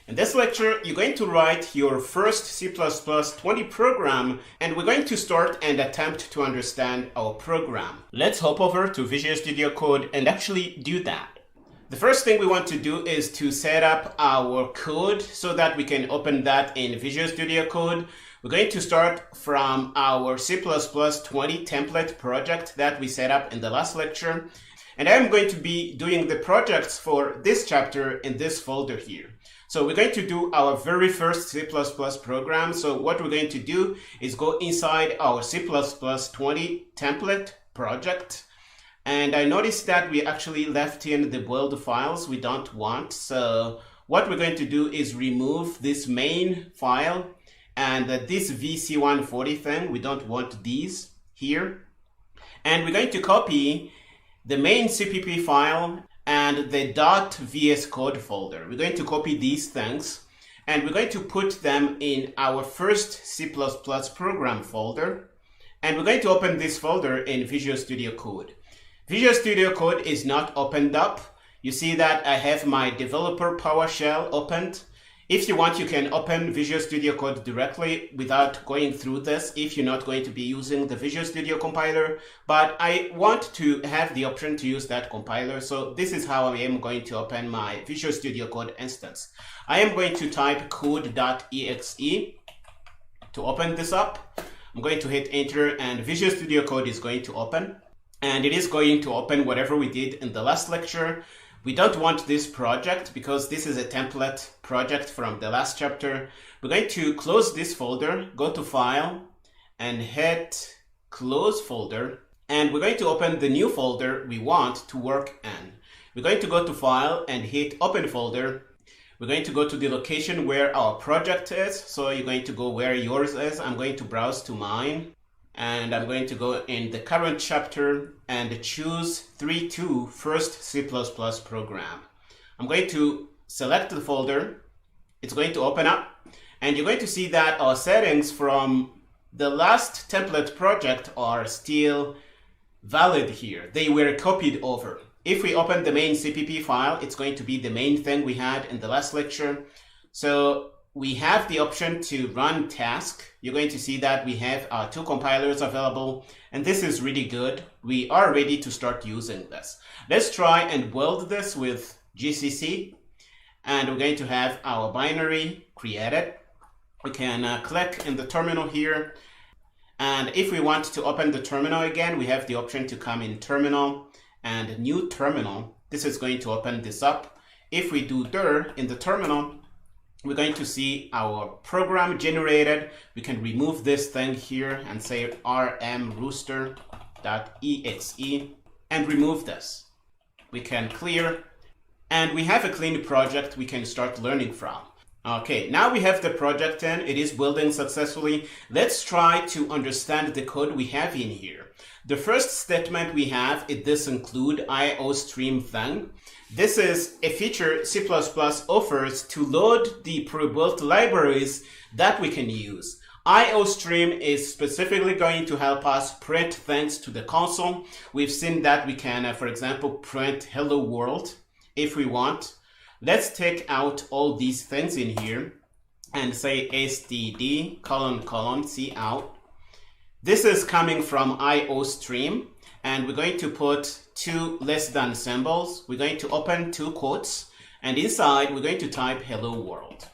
In this lecture, you're going to write your first C++20 program, and we're going to start and attempt to understand our program. Let's hop over to Visual Studio Code and actually do that. The first thing we want to do is to set up our code so that we can open that in Visual Studio Code. We're going to start from our C++20 template project that we set up in the last lecture. And I'm going to be doing the projects for this chapter in this folder here. So we're going to do our very first C++ program. So what we're going to do is go inside our C++20 template project. And I noticed that we actually left in the build files we don't want. So what we're going to do is remove this main file and this VC140 thing. We don't want these here. And we're going to copy the main CPP file and the .vs code folder. We're going to copy these things and we're going to put them in our first C++ program folder. And we're going to open this folder in Visual Studio Code. Visual Studio Code is not opened up. You see that I have my developer PowerShell opened. If you want, you can open Visual Studio Code directly without going through this if you're not going to be using the Visual Studio compiler. But I want to have the option to use that compiler. So this is how I am going to open my Visual Studio Code instance. I am going to type code.exe to open this up. I'm going to hit enter and Visual Studio Code is going to open. And it is going to open whatever we did in the last lecture. We don't want this project because this is a template project from the last chapter. We're going to close this folder, go to File, and hit Close Folder. And we're going to open the new folder we want to work in. We're going to go to File and hit Open Folder. We're going to go to the location where our project is. So you're going to go where yours is. I'm going to browse to mine. And I'm going to go in the current chapter and choose 3.2 first C++ program. I'm going to select the folder. It's going to open up and you're going to see that our settings from the last template project are still valid here. They were copied over. If we open the main CPP file, it's going to be the main thing we had in the last lecture. So we have the option to run task. You're going to see that we have our two compilers available, and this is really good. We are ready to start using this. Let's try and build this with GCC, and we're going to have our binary created. We can click in the terminal here, and if we want to open the terminal again, we have the option to come in terminal and new terminal. This is going to open this up. If we do dir in the terminal, we're going to see our program generated. We can remove this thing here and say rmrooster.exe and remove this. We can clear and we have a clean project we can start learning from. Okay, now we have the project in. It is building successfully. Let's try to understand the code we have in here. The first statement we have is this include IOStream thing. This is a feature C++ offers to load the pre-built libraries that we can use. IOStream is specifically going to help us print things to the console. We've seen that we can, for example, print hello world if we want. Let's take out all these things in here and say std : cout. This is coming from IOStream, and we're going to put two less than symbols. We're going to open two quotes, and inside we're going to type hello world.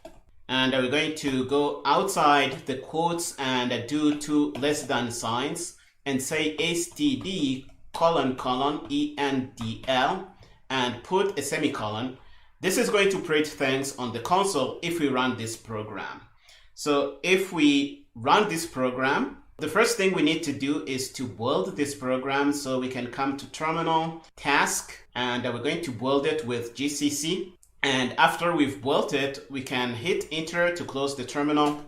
And we're going to go outside the quotes and do two less than signs and say std : endl and put a semicolon. This is going to print things on the console if we run this program. So if we run this program, the first thing we need to do is to build this program. So we can come to terminal, task, and we're going to build it with GCC. And after we've built it, we can hit enter to close the terminal.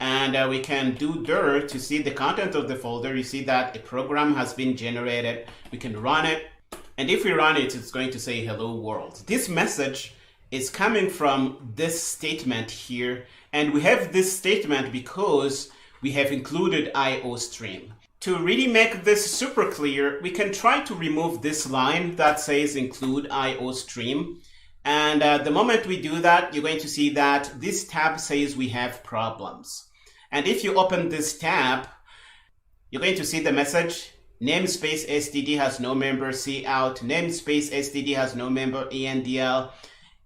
And we can do dir to see the content of the folder. You see that a program has been generated. We can run it. And if we run it, it's going to say hello world. This message is coming from this statement here. And we have this statement because we have included IOStream. To really make this super clear, we can try to remove this line that says include IOStream. And the moment we do that, you're going to see that this tab says we have problems. And if you open this tab, you're going to see the message, namespace std has no member, cout, namespace std has no member, endl.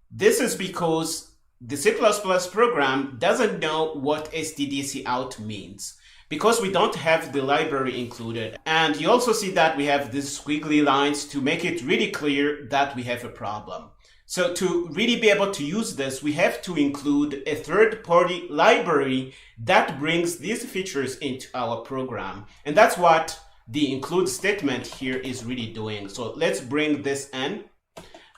This is because the C++ program doesn't know what std_cout means, because we don't have the library included. And you also see that we have these squiggly lines to make it really clear that we have a problem. So to really be able to use this, we have to include a third-party library that brings these features into our program. And that's what the include statement here is really doing. So let's bring this in,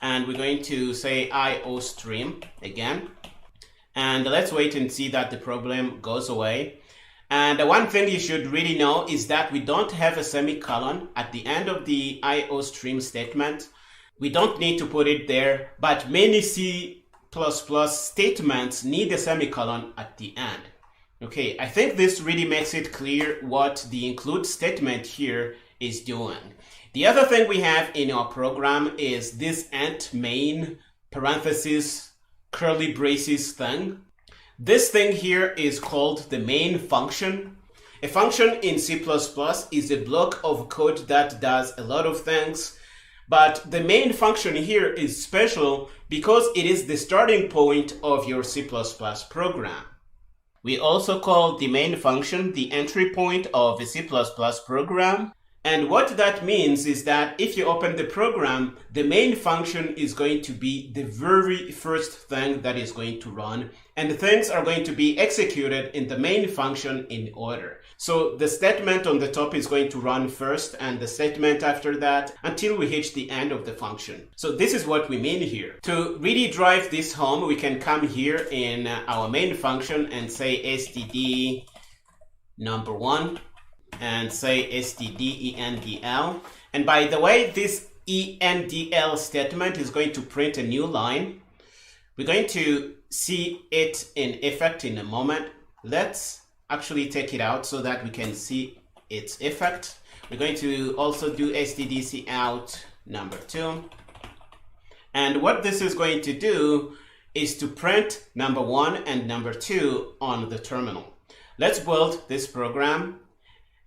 and we're going to say IOStream again. And let's wait and see that the problem goes away. And one thing you should really know is that we don't have a semicolon at the end of the IOStream statement. We don't need to put it there, but many C++ statements need a semicolon at the end. Okay, I think this really makes it clear what the include statement here is doing. The other thing we have in our program is this int main parentheses curly braces thing. This thing here is called the main function. A function in C++ is a block of code that does a lot of things. But the main function here is special because it is the starting point of your C++ program. We also call the main function the entry point of a C++ program. And what that means is that if you open the program, the main function is going to be the very first thing that is going to run, and things are going to be executed in the main function in order. So the statement on the top is going to run first, and the statement after that, until we hit the end of the function. So this is what we mean here. To really drive this home, we can come here in our main function and say std number1, and say std endl. And by the way, this endl statement is going to print a new line. We're going to see it in effect in a moment. Let's actually take it out so that we can see its effect. We're going to also do std_cout number2. And what this is going to do is to print number1 and number2 on the terminal. Let's build this program.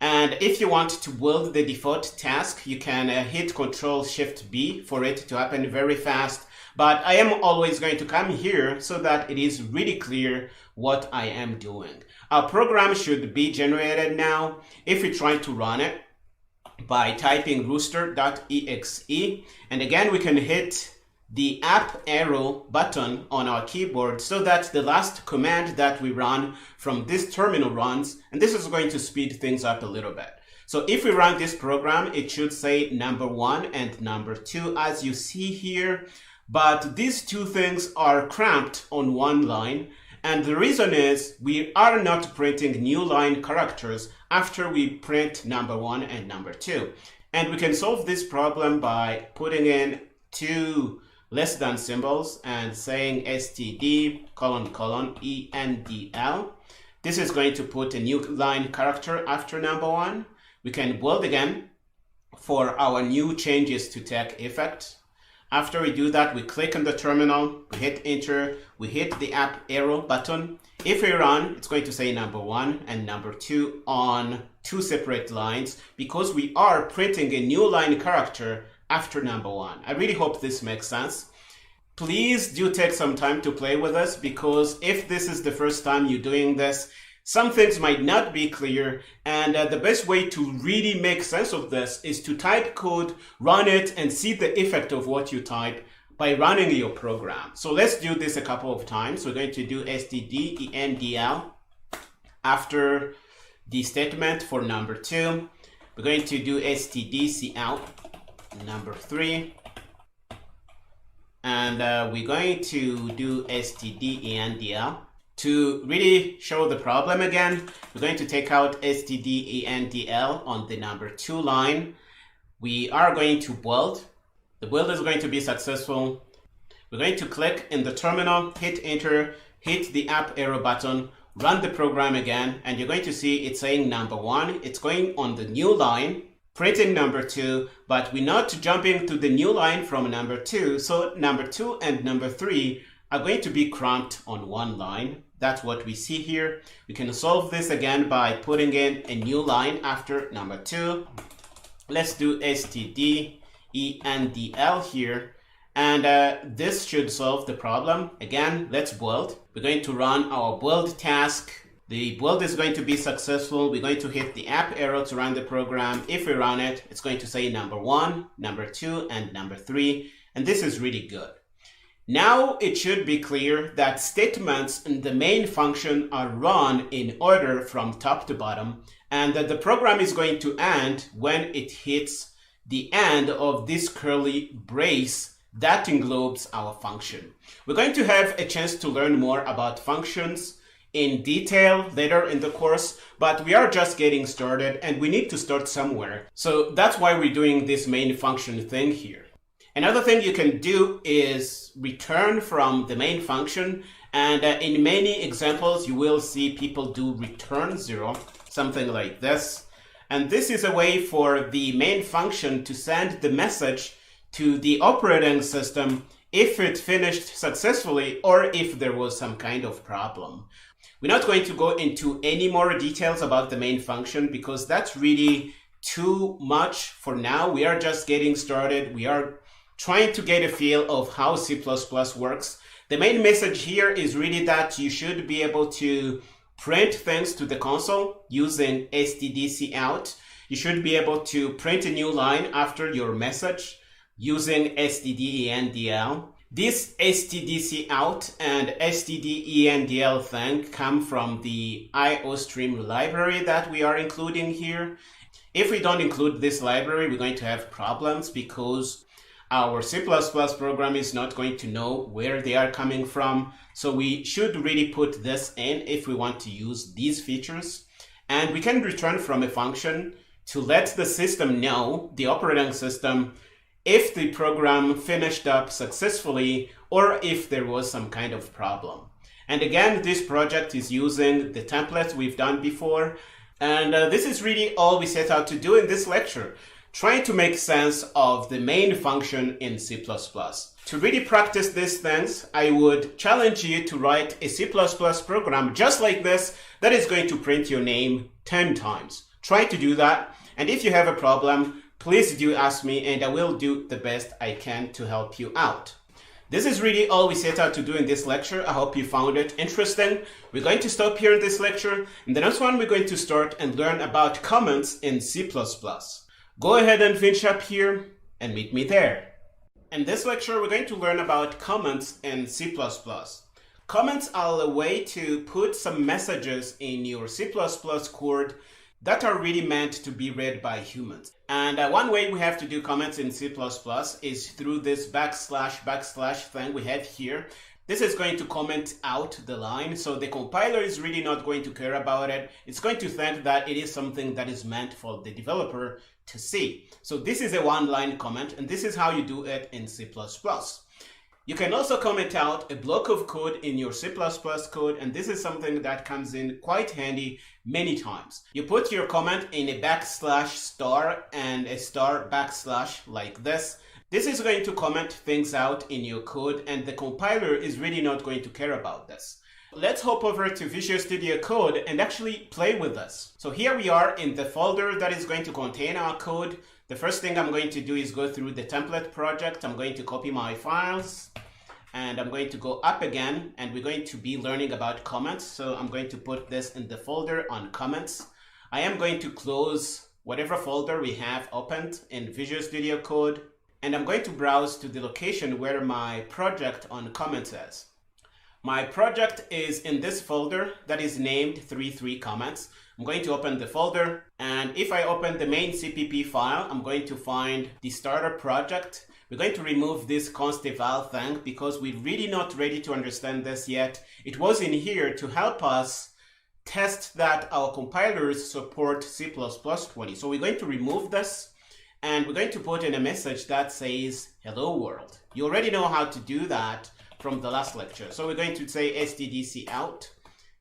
And if you want to build the default task, you can hit Ctrl+Shift+B for it to happen very fast. But I am always going to come here so that it is really clear what I am doing. Our program should be generated now. If we try to run it by typing rooster.exe, and again we can hit the up arrow button on our keyboard so that the last command that we run from this terminal runs, and this is going to speed things up a little bit. So if we run this program, it should say number1 and number2 as you see here, but these two things are cramped on one line, and the reason is we are not printing new line characters after we print number1 and number2. And we can solve this problem by putting in two less than symbols and saying std::endl. This is going to put a new line character after number1. We can build again for our new changes to take effect. After we do that, we click on the terminal, we hit enter, we hit the up arrow button. If we run, it's going to say number1 and number2 on two separate lines because we are printing a new line character after number1. I really hope this makes sense. Please do take some time to play with us, because if this is the first time you're doing this, some things might not be clear, and the best way to really make sense of this is to type code, run it, and see the effect of what you type by running your program. So let's do this a couple of times. We're going to do std::endl after the statement for number2. We're going to do std::cout number3. And we're going to do std::endl. To really show the problem again, we're going to take out std::endl on the number2 line. We are going to build. The build is going to be successful. We're going to click in the terminal, hit enter, hit the up arrow button, run the program again, and you're going to see it's saying number1. It's going on the new line. printing number 2, but we're not jumping to the new line from number 2. So number 2 and number 3 are going to be cramped on one line. That's what we see here. We can solve this again by putting in a new line after number 2. Let's do stdendl here. And this should solve the problem. Again, let's build. We're going to run our build task. The build is going to be successful. We're going to hit the up arrow to run the program. If we run it, it's going to say number 1, number 2, and number 3. And this is really good. Now it should be clear that statements in the main function are run in order from top to bottom, and that the program is going to end when it hits the end of this curly brace that englobes our function. We're going to have a chance to learn more about functions in detail later in the course, but we are just getting started and we need to start somewhere. So that's why we're doing this main function thing here. Another thing you can do is return from the main function, and in many examples you will see people do return 0, something like this. And this is a way for the main function to send the message to the operating system if it finished successfully or if there was some kind of problem. We're not going to go into any more details about the main function because that's really too much for now. We are just getting started. We are trying to get a feel of how C++ works. The main message here is really that you should be able to print things to the console using stdcout. You should be able to print a new line after your message using stdendl. This stdcout and stdendl thing come from the iostream library that we are including here. If we don't include this library, we're going to have problems because our C++ program is not going to know where they are coming from. So we should really put this in if we want to use these features. And we can return from a function to let the system know, the operating system, if the program finished up successfully or if there was some kind of problem. And again, this project is using the templates we've done before. And this is really all we set out to do in this lecture, trying to make sense of the main function in C++. To really practice these things, I would challenge you to write a C++ program just like this that is going to print your name 10 times. Try to do that, and if you have a problem, please do ask me and I will do the best I can to help you out. This is really all we set out to do in this lecture. I hope you found it interesting. We're going to stop here in this lecture. In the next one, we're going to start and learn about comments in C++. Go ahead and finish up here and meet me there. In this lecture, we're going to learn about comments in C++. Comments are a way to put some messages in your C++ code that are really meant to be read by humans. And one way we have to do comments in C++ is through this \\/ thing we have here. This is going to comment out the line, so the compiler is really not going to care about it. It's going to think that it is something that is meant for the developer to see. So this is a one-line comment, and this is how you do it in C++. You can also comment out a block of code in your C++ code, and this is something that comes in quite handy many times. You put your comment in a \* and a * like this. This is going to comment things out in your code, and the compiler is really not going to care about this. Let's hop over to Visual Studio Code and actually play with this. So here we are in the folder that is going to contain our code. The first thing I'm going to do is go through the template project. I'm going to copy my files and I'm going to go up again, and we're going to be learning about comments. So I'm going to put this in the folder on comments. I am going to close whatever folder we have opened in Visual Studio Code, and I'm going to browse to the location where my project on comments is. My project is in this folder that is named 33 comments. I'm going to open the folder, and if I open the main CPP file, I'm going to find the starter project. We're going to remove this const eval thing because we're really not ready to understand this yet. It was in here to help us test that our compilers support C++20. So we're going to remove this, and we're going to put in a message that says hello world. You already know how to do that from the last lecture. So we're going to say stdcout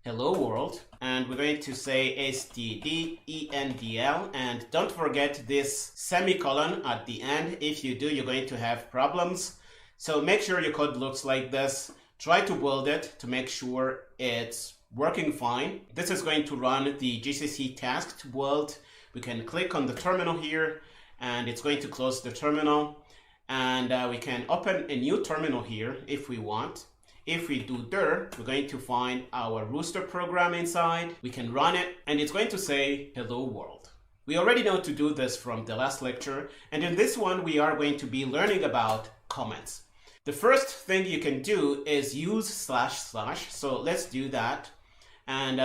hello world, and we're going to say stdendl, and don't forget this semicolon at the end. If you do, you're going to have problems. So make sure your code looks like this. Try to build it to make sure it's working fine. This is going to run the GCC task to build. We can click on the terminal here, and it's going to close the terminal. And we can open a new terminal here if we want. If we do dir, we're going to find our Rooster program inside. We can run it, and it's going to say hello world. We already know to do this from the last lecture, and in this one we are going to be learning about comments. The first thing you can do is use // so let's do that, and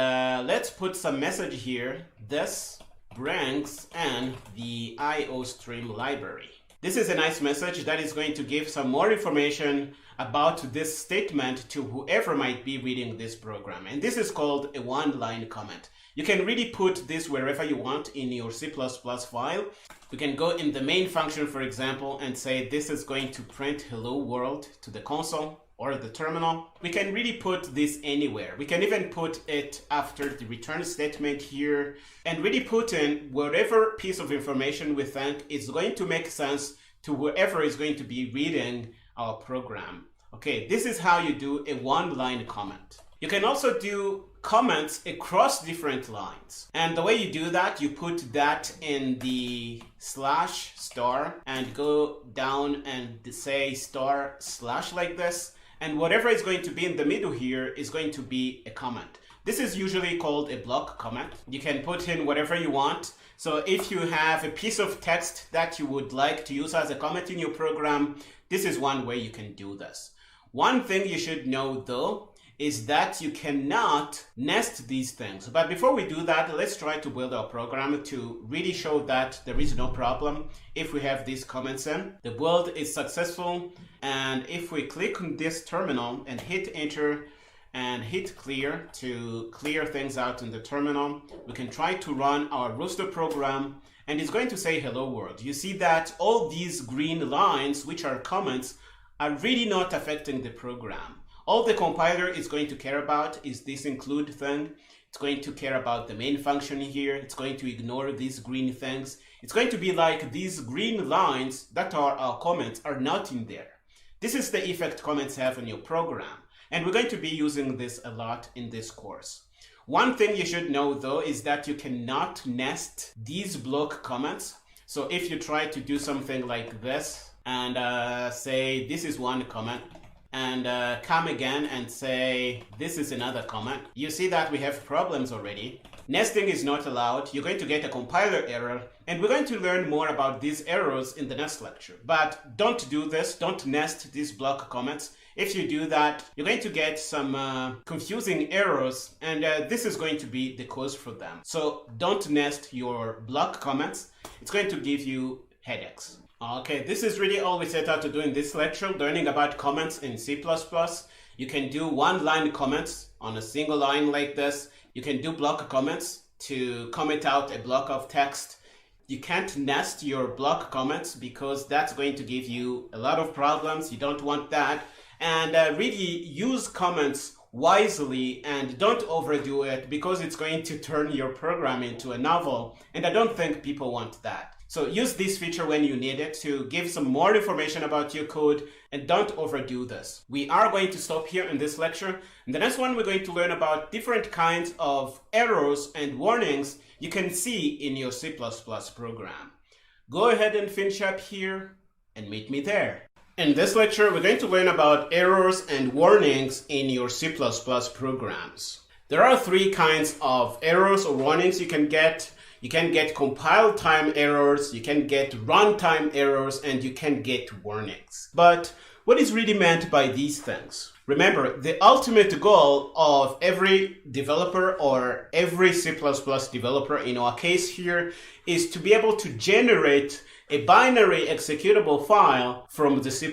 let's put some message here. This brings in the IOStream library. This is a nice message that is going to give some more information about this statement to whoever might be reading this program. And this is called a one-line comment. You can really put this wherever you want in your C++ file. We can go in the main function, for example, and say this is going to print hello world to the console or the terminal. We can really put this anywhere. We can even put it after the return statement here, and really put in whatever piece of information we think is going to make sense to whoever is going to be reading our program. Okay, this is how you do a one-line comment. You can also do comments across different lines. And the way you do that, you put that in the /* and go down and say */ like this. And whatever is going to be in the middle here is going to be a comment. This is usually called a block comment. You can put in whatever you want. So if you have a piece of text that you would like to use as a comment in your program, this is one way you can do this. One thing you should know though is that you cannot nest these things. But before we do that, let's try to build our program to really show that there is no problem if we have these comments in. The build is successful, and if we click on this terminal and hit enter and hit clear to clear things out in the terminal, we can try to run our Rooster program, and it's going to say hello world. You see that all these green lines, which are comments, are really not affecting the program. All the compiler is going to care about is this include thing. It's going to care about the main function here. It's going to ignore these green things. It's going to be like these green lines that are our comments are not in there. This is the effect comments have on your program. And we're going to be using this a lot in this course. One thing you should know though is that you cannot nest these block comments. So if you try to do something like this and say this is one comment, and come again and say this is another comment, you see that we have problems already. Nesting is not allowed. You're going to get a compiler error, and we're going to learn more about these errors in the next lecture. But don't do this. Don't nest these block comments. If you do that, you're going to get some confusing errors, and this is going to be the cause for them. So don't nest your block comments. It's going to give you headaches. Okay, this is really all we set out to do in this lecture, learning about comments in C++. You can do one-line comments on a single line like this. You can do block comments to comment out a block of text. You can't nest your block comments because that's going to give you a lot of problems. You don't want that. And really use comments wisely and don't overdo it because it's going to turn your program into a novel. And I don't think people want that. So use this feature when you need it to give some more information about your code, and don't overdo this. We are going to stop here in this lecture. In the next one, we're going to learn about different kinds of errors and warnings you can see in your C++ program. Go ahead and finish up here and meet me there. In this lecture, we're going to learn about errors and warnings in your C++ programs. There are three kinds of errors or warnings you can get. You can get compile time errors, you can get runtime errors, and you can get warnings. But what is really meant by these things? Remember, the ultimate goal of every developer or every C++ developer, in our case here, is to be able to generate a binary executable file from the C++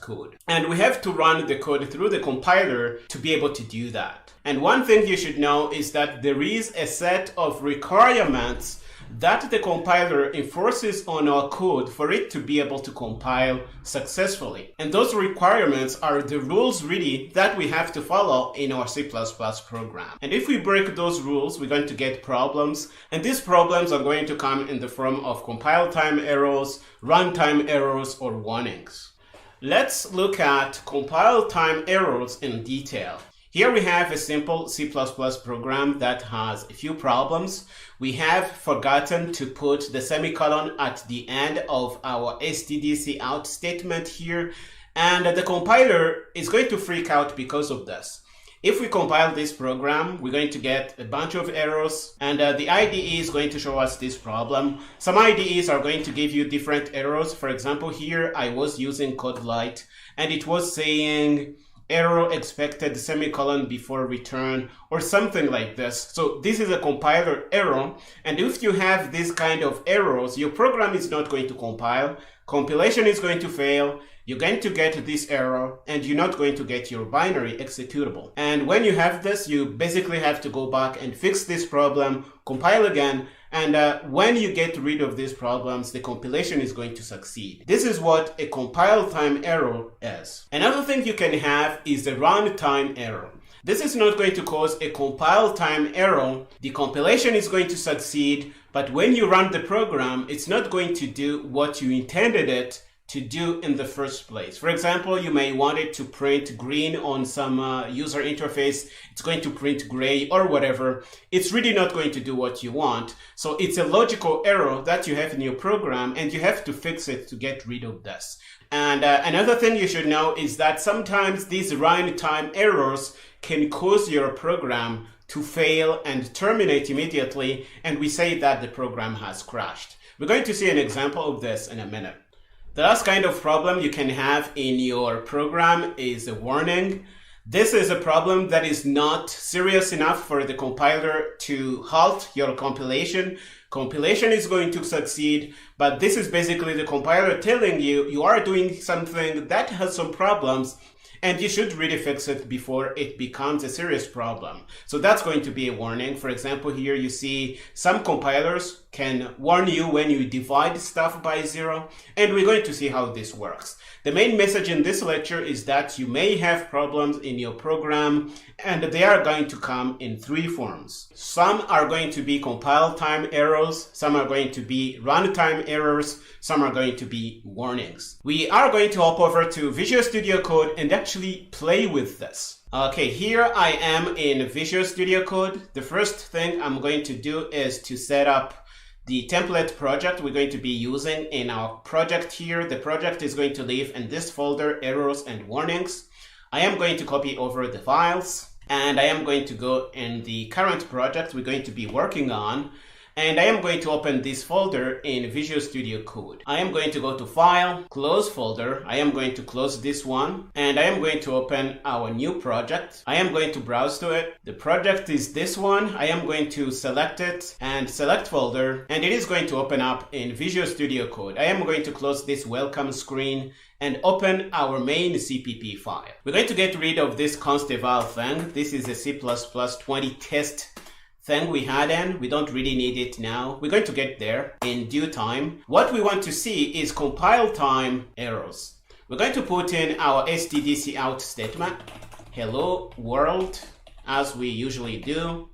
code. And we have to run the code through the compiler to be able to do that. And one thing you should know is that there is a set of requirements that the compiler enforces on our code for it to be able to compile successfully. And those requirements are the rules really that we have to follow in our C++ program. And if we break those rules, we're going to get problems. And these problems are going to come in the form of compile time errors, runtime errors, or warnings. Let's look at compile time errors in detail. Here we have a simple C++ program that has a few problems. We have forgotten to put the semicolon at the end of our stdcout statement here, and the compiler is going to freak out because of this. If we compile this program, we're going to get a bunch of errors, and the IDE is going to show us this problem. Some IDEs are going to give you different errors. For example, here I was using CodeLite, and it was saying error expected semicolon before return or something like this. So this is a compiler error, and if you have this kind of errors, your program is not going to compile, compilation is going to fail, you're going to get this error, and you're not going to get your binary executable. And when you have this, you basically have to go back and fix this problem, compile again, and when you get rid of these problems, the compilation is going to succeed. This is what a compile time error is. Another thing you can have is a runtime error. This is not going to cause a compile time error. The compilation is going to succeed, but when you run the program, it's not going to do what you intended it to do in the first place. For example, you may want it to print green on some user interface. It's going to print gray or whatever. It's really not going to do what you want. So it's a logical error that you have in your program, and you have to fix it to get rid of this. And another thing you should know is that sometimes these runtime errors can cause your program to fail and terminate immediately, and we say that the program has crashed. We're going to see an example of this in a minute. The last kind of problem you can have in your program is a warning. This is a problem that is not serious enough for the compiler to halt your compilation. Compilation is going to succeed, but this is basically the compiler telling you you are doing something that has some problems, and you should really fix it before it becomes a serious problem. So that's going to be a warning. For example, here you see some compilers can warn you when you divide stuff by 0, and we're going to see how this works. The main message in this lecture is that you may have problems in your program, and they are going to come in 3 forms. Some are going to be compile time errors, some are going to be runtime errors, some are going to be warnings. We are going to hop over to Visual Studio Code and actually play with this. Okay, here I am in Visual Studio Code. The first thing I'm going to do is to set up the template project we're going to be using in our project here. The project is going to live in this folder, errors and warnings. I am going to copy over the files, and I am going to go in the current project we're going to be working on, and I am going to open this folder in Visual Studio Code. I am going to go to File, Close Folder. I am going to close this one, and I am going to open our new project. I am going to browse to it. The project is this one. I am going to select it and select folder, and it is going to open up in Visual Studio Code. I am going to close this welcome screen and open our main CPP file. We're going to get rid of this const eval thing. This is a C++20 test thing we had in. We don't really need it now. We're going to get there in due time. What we want to see is compile time errors. We're going to put in our stdcout statement, hello world, as we usually do.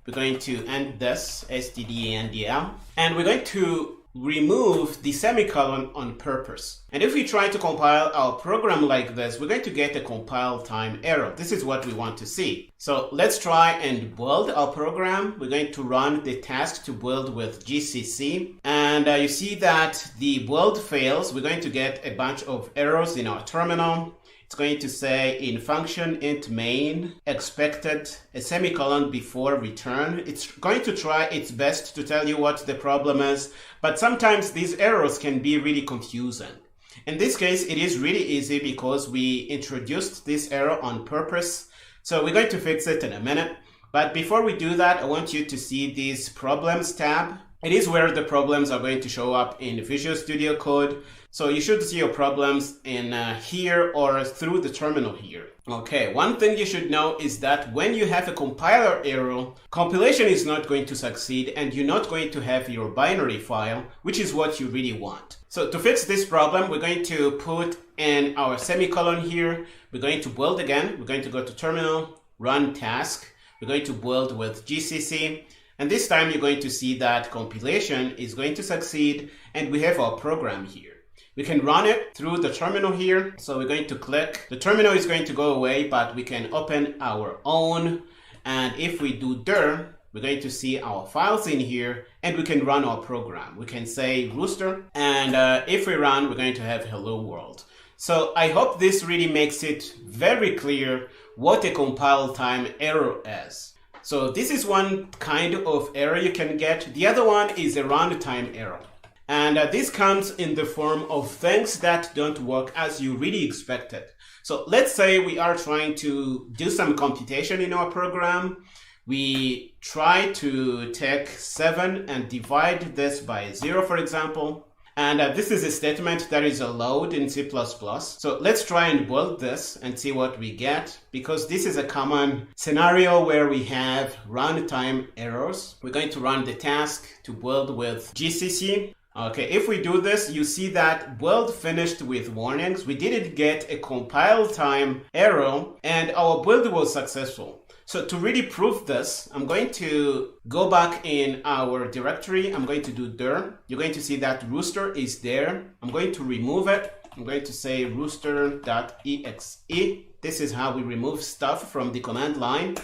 We're going to end this stdendl, and we're going to remove the semicolon on purpose. And if we try to compile our program like this, we're going to get a compile time error. This is what we want to see. So let's try and build our program. We're going to run the task to build with GCC. And you see that the build fails. We're going to get a bunch of errors in our terminal. It's going to say in function int main expected a semicolon before return. It's going to try its best to tell you what the problem is, but sometimes these errors can be really confusing. In this case, it is really easy because we introduced this error on purpose. So we're going to fix it in a minute. But before we do that, I want you to see this problems tab. It is where the problems are going to show up in Visual Studio Code. So you should see your problems in here or through the terminal here. Okay, one thing you should know is that when you have a compiler error, compilation is not going to succeed and you're not going to have your binary file, which is what you really want. So to fix this problem, we're going to put in our semicolon here. We're going to build again. We're going to go to terminal, run task. We're going to build with GCC. And this time you're going to see that compilation is going to succeed and we have our program here. We can run it through the terminal here. So we're going to click. The terminal is going to go away, but we can open our own. And if we do dir, we're going to see our files in here and we can run our program. We can say rooster. And if we run, we're going to have hello world. So I hope this really makes it very clear what a compile time error is. So this is one kind of error you can get. The other one is a runtime error. And this comes in the form of things that don't work as you really expected. So let's say we are trying to do some computation in our program. We try to take 7 and divide this by 0, for example. And this is a statement that is a load in C++. So let's try and build this and see what we get, because this is a common scenario where we have runtime errors. We're going to run the task to build with GCC. Okay, if we do this, you see that build finished with warnings. We didn't get a compile time error and our build was successful. So to really prove this, I'm going to go back in our directory. I'm going to do dir. You're going to see that rooster is there. I'm going to remove it. I'm going to say rooster.exe. This is how we remove stuff from the command line.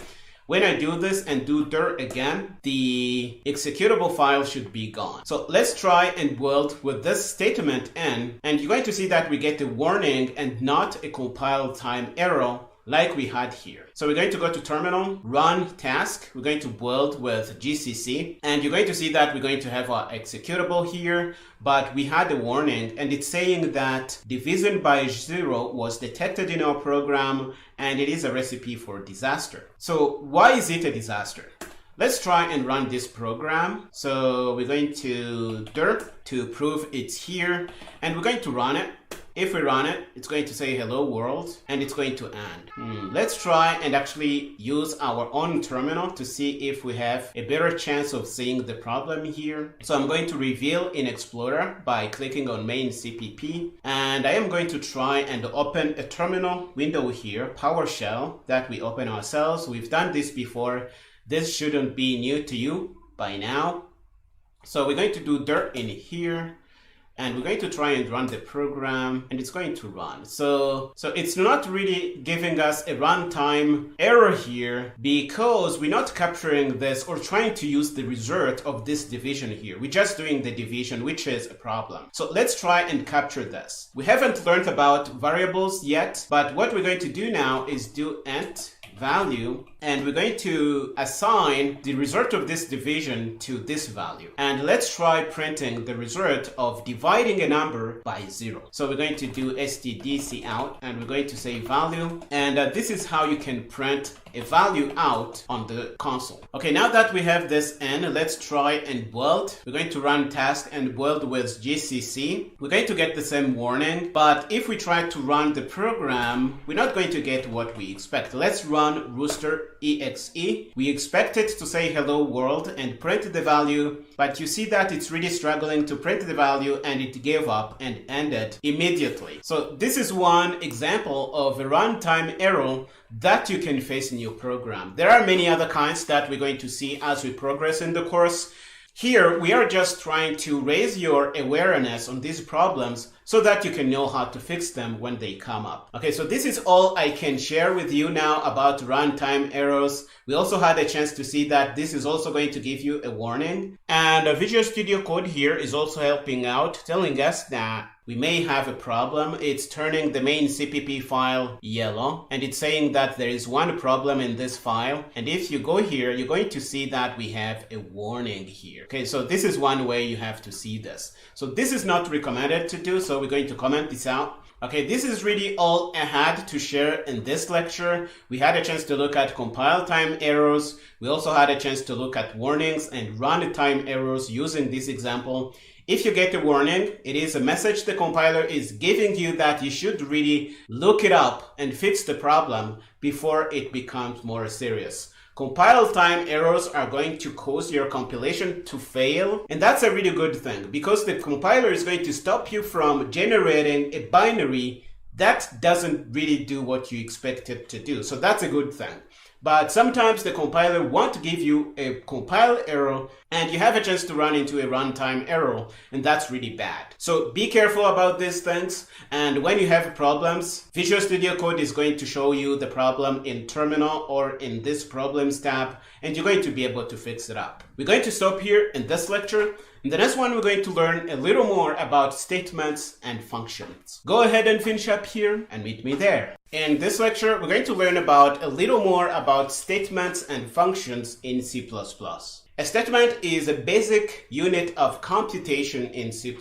When I do this and do dir again, the executable file should be gone. So let's try and build with this statement in, and you're going to see that we get a warning and not a compile time error like we had here. So we're going to go to terminal, run task. We're going to build with GCC, and you're going to see that we're going to have our executable here, but we had a warning and it's saying that division by 0 was detected in our program and it is a recipe for disaster. So why is it a disaster? Let's try and run this program. So we're going to dir to prove it's here and we're going to run it. If we run it, it's going to say hello world and it's going to end. Let's try and actually use our own terminal to see if we have a better chance of seeing the problem here. So I'm going to reveal in Explorer by clicking on main CPP, and I am going to try and open a terminal window here, PowerShell, that we open ourselves. We've done this before. This shouldn't be new to you by now. So we're going to do dir in here. And we're going to try and run the program and it's going to run. So it's not really giving us a runtime error here because we're not capturing this or trying to use the result of this division here. We're just doing the division, which is a problem. So let's try and capture this. We haven't learned about variables yet, but what we're going to do now is do int value, and we're going to assign the result of this division to this value. And let's try printing the result of dividing a number by 0. So we're going to do stdcout and we're going to say value, and this is how you can print a value out on the console. Okay, now that we have this in, let's try and build. We're going to run task and build with GCC. We're going to get the same warning, but if we try to run the program, we're not going to get what we expect. Let's run rooster.exe. We expect it to say hello world and print the value, but you see that it's really struggling to print the value and it gave up and ended immediately. So this is one example of a runtime error that you can face in your program. There are many other kinds that we're going to see as we progress in the course. Here, we are just trying to raise your awareness on these problems so that you can know how to fix them when they come up. Okay, so this is all I can share with you now about runtime errors. We also had a chance to see that this is also going to give you a warning. And Visual Studio Code here is also helping out, telling us that we may have a problem. It's turning the main CPP file yellow, and it's saying that there is one problem in this file. And if you go here, you're going to see that we have a warning here. Okay, so this is one way you have to see this. So this is not recommended to do, so we're going to comment this out. Okay, this is really all I had to share in this lecture. We had a chance to look at compile time errors. We also had a chance to look at warnings and runtime errors using this example. If you get a warning, it is a message the compiler is giving you that you should really look it up and fix the problem before it becomes more serious. Compile time errors are going to cause your compilation to fail, and that's a really good thing because the compiler is going to stop you from generating a binary that doesn't really do what you expect it to do. So that's a good thing. But sometimes the compiler won't give you a compile error and you have a chance to run into a runtime error, and that's really bad. So be careful about these things, and when you have problems, Visual Studio Code is going to show you the problem in Terminal or in this Problems tab, and you're going to be able to fix it up. We're going to stop here in this lecture. In the next one, we're going to learn a little more about statements and functions. Go ahead and finish up here and meet me there. In this lecture, we're going to learn about a little more about statements and functions in C++. A statement is a basic unit of computation in C++.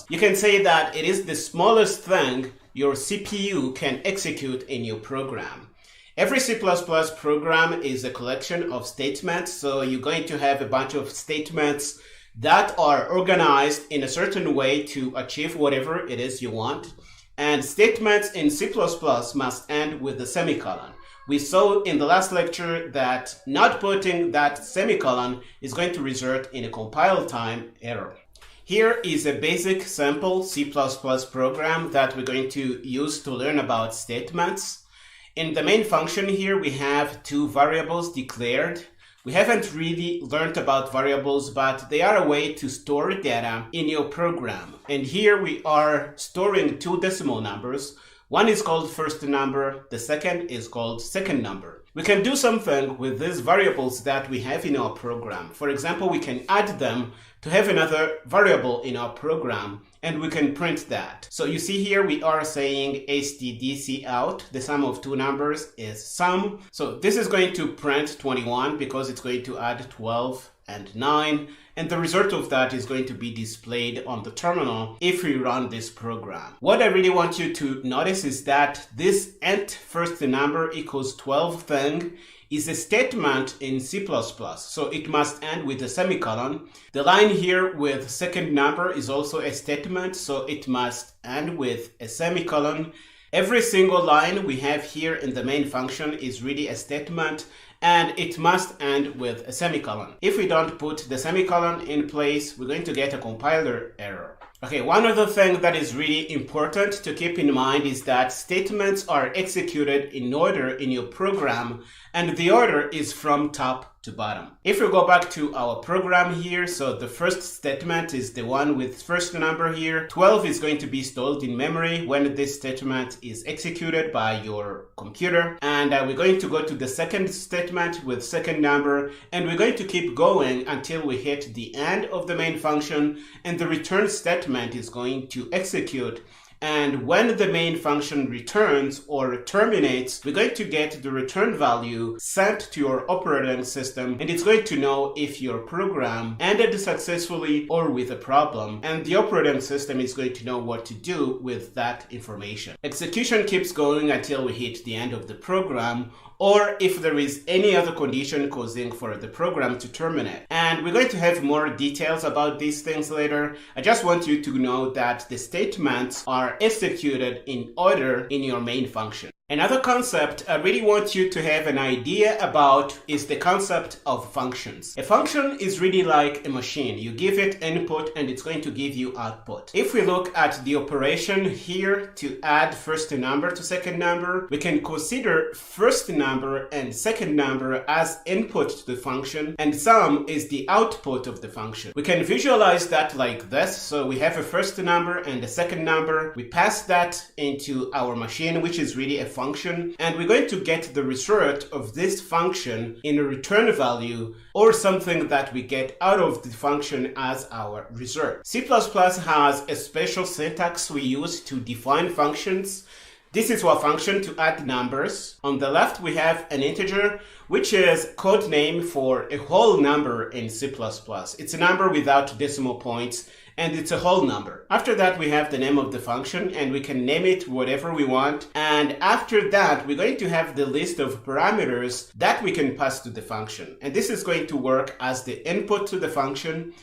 You can say that it is the smallest thing your CPU can execute in your program. Every C++ program is a collection of statements, so you're going to have a bunch of statements that are organized in a certain way to achieve whatever it is you want. And statements in C++ must end with a semicolon. We saw in the last lecture that not putting that semicolon is going to result in a compile time error. Here is a basic sample C++ program that we're going to use to learn about statements. In the main function here, we have two variables declared. We haven't really learned about variables, but they are a way to store data in your program. And here we are storing two decimal numbers. One is called first number, the second is called second number. We can do something with these variables that we have in our program. For example, we can add them to have another variable in our program, and we can print that. So you see here we are saying stdc out, the sum of two numbers is sum. So this is going to print 21 because it's going to add 12 and 9, and the result of that is going to be displayed on the terminal if we run this program. What I really want you to notice is that this int first number equals 12 thing is a statement in C++, so it must end with a semicolon. The line here with second number is also a statement, so it must end with a semicolon. Every single line we have here in the main function is really a statement, and it must end with a semicolon. If we don't put the semicolon in place, we're going to get a compiler error. Okay, one other thing that is really important to keep in mind is that statements are executed in order in your program, and the order is from top to bottom. If we go back to our program here, so the first statement is the one with first number here. 12 is going to be stored in memory when this statement is executed by your computer. And we're going to go to the second statement with second number, and we're going to keep going until we hit the end of the main function, and the return statement is going to execute. And when the main function returns or terminates, we're going to get the return value sent to your operating system, and it's going to know if your program ended successfully or with a problem, and the operating system is going to know what to do with that information. Execution keeps going until we hit the end of the program, or if there is any other condition causing for the program to terminate. And we're going to have more details about these things later. I just want you to know that the statements are executed in order in your main function. Another concept I really want you to have an idea about is the concept of functions. A function is really like a machine. You give it input and it's going to give you output. If we look at the operation here to add first number to second number, we can consider first number and second number as input to the function, and sum is the output of the function. We can visualize that like this. So we have a first number and a second number. We pass that into our machine, which is really a function, and we're going to get the result of this function in a return value or something that we get out of the function as our result. C++ has a special syntax we use to define functions. This is our function to add numbers. On the left, we have an integer, which is code name for a whole number in C++. It's a number without decimal points, and it's a whole number. After that, we have the name of the function, and we can name it whatever we want. And after that, we're going to have the list of parameters that we can pass to the function. And this is going to work as the input to the function.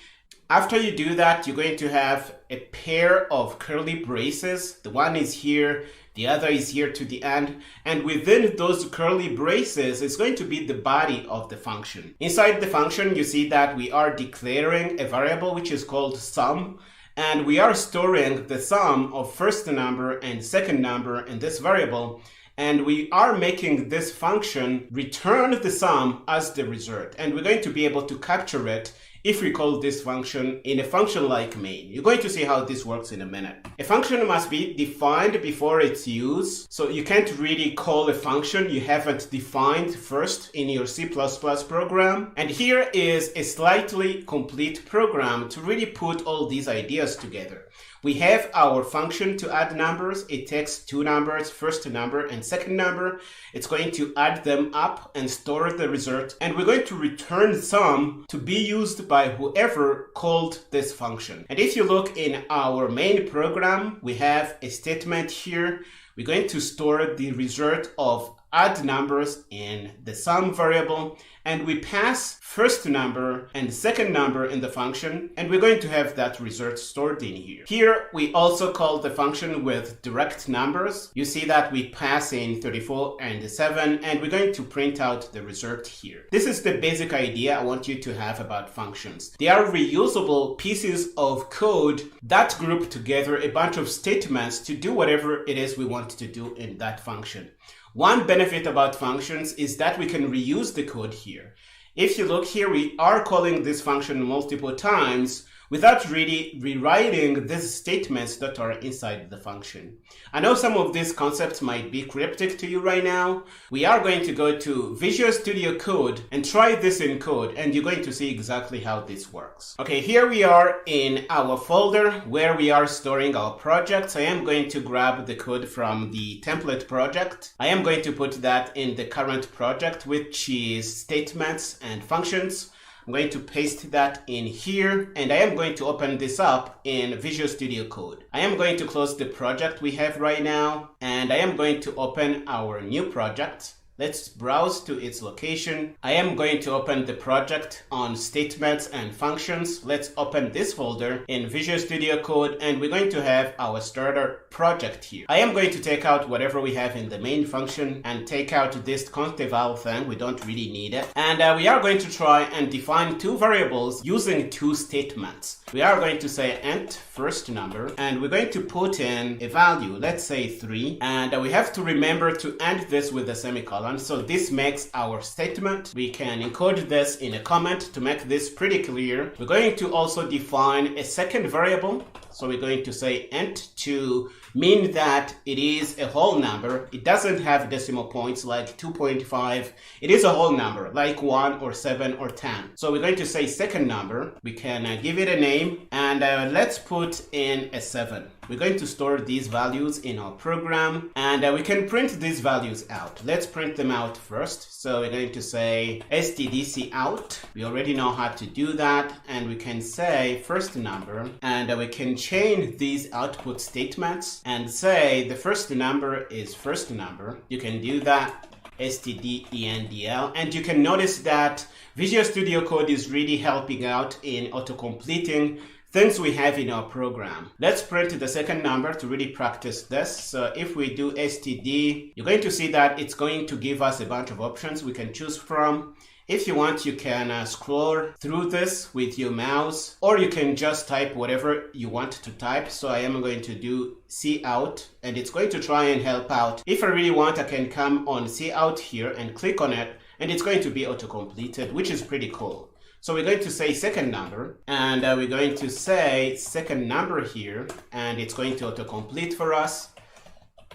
After you do that, you're going to have a pair of curly braces. The one is here, the other is here to the end, and within those curly braces is going to be the body of the function. Inside the function, you see that we are declaring a variable which is called sum, and we are storing the sum of first number and second number in this variable, and we are making this function return the sum as the result, and we're going to be able to capture it if we call this function in a function like main. You're going to see how this works in a minute. A function must be defined before its use, so you can't really call a function you haven't defined first in your C++ program. And here is a slightly complete program to really put all these ideas together. We have our function to add numbers. It takes two numbers, first number and second number. It's going to add them up and store the result. And we're going to return sum to be used by whoever called this function. And if you look in our main program, we have a statement here. We're going to store the result of add numbers in the sum variable, and we pass first number and second number in the function, and we're going to have that result stored in here. Here we also call the function with direct numbers. You see that we pass in 34 and 7, and we're going to print out the result here. This is the basic idea I want you to have about functions. They are reusable pieces of code that group together a bunch of statements to do whatever it is we want to do in that function. One benefit about functions is that we can reuse the code here. If you look here, we are calling this function multiple times without really rewriting these statements that are inside the function. I know some of these concepts might be cryptic to you right now. We are going to go to Visual Studio Code and try this in code, and you're going to see exactly how this works. Okay, here we are in our folder where we are storing our projects. I am going to grab the code from the template project. I am going to put that in the current project, which is statements and functions. I'm going to paste that in here, and I am going to open this up in Visual Studio Code. I am going to close the project we have right now, and I am going to open our new project. Let's browse to its location. I am going to open the project on statements and functions. Let's open this folder in Visual Studio Code, and we're going to have our starter project here. I am going to take out whatever we have in the main function and take out this conteval thing. We don't really need it. And we are going to try and define two variables using two statements. We are going to say int first number, and we're going to put in a value, let's say 3, and we have to remember to end this with a semicolon. So this makes our statement. We can encode this in a comment to make this pretty clear. We're going to also define a second variable. So we're going to say int to mean that it is a whole number. It doesn't have decimal points like 2.5. It is a whole number like 1 or 7 or 10. So we're going to say second number. We can give it a name, and let's put in a 7. We're going to store these values in our program, and we can print these values out. Let's print them out first. So we're going to say stdc out. We already know how to do that, and we can say first number, and we can chain these output statements and say the first number is first number. You can do that stdendl, and you can notice that Visual Studio Code is really helping out in auto-completing things we have in our program. Let's print the second number to really practice this. So if we do std, you're going to see that it's going to give us a bunch of options we can choose from. If you want, you can scroll through this with your mouse, or you can just type whatever you want to type. So I am going to do cout, and it's going to try and help out. If I really want, I can come on cout here and click on it, and it's going to be auto-completed, which is pretty cool. So we're going to say second number, and we're going to say second number here, and it's going to autocomplete for us,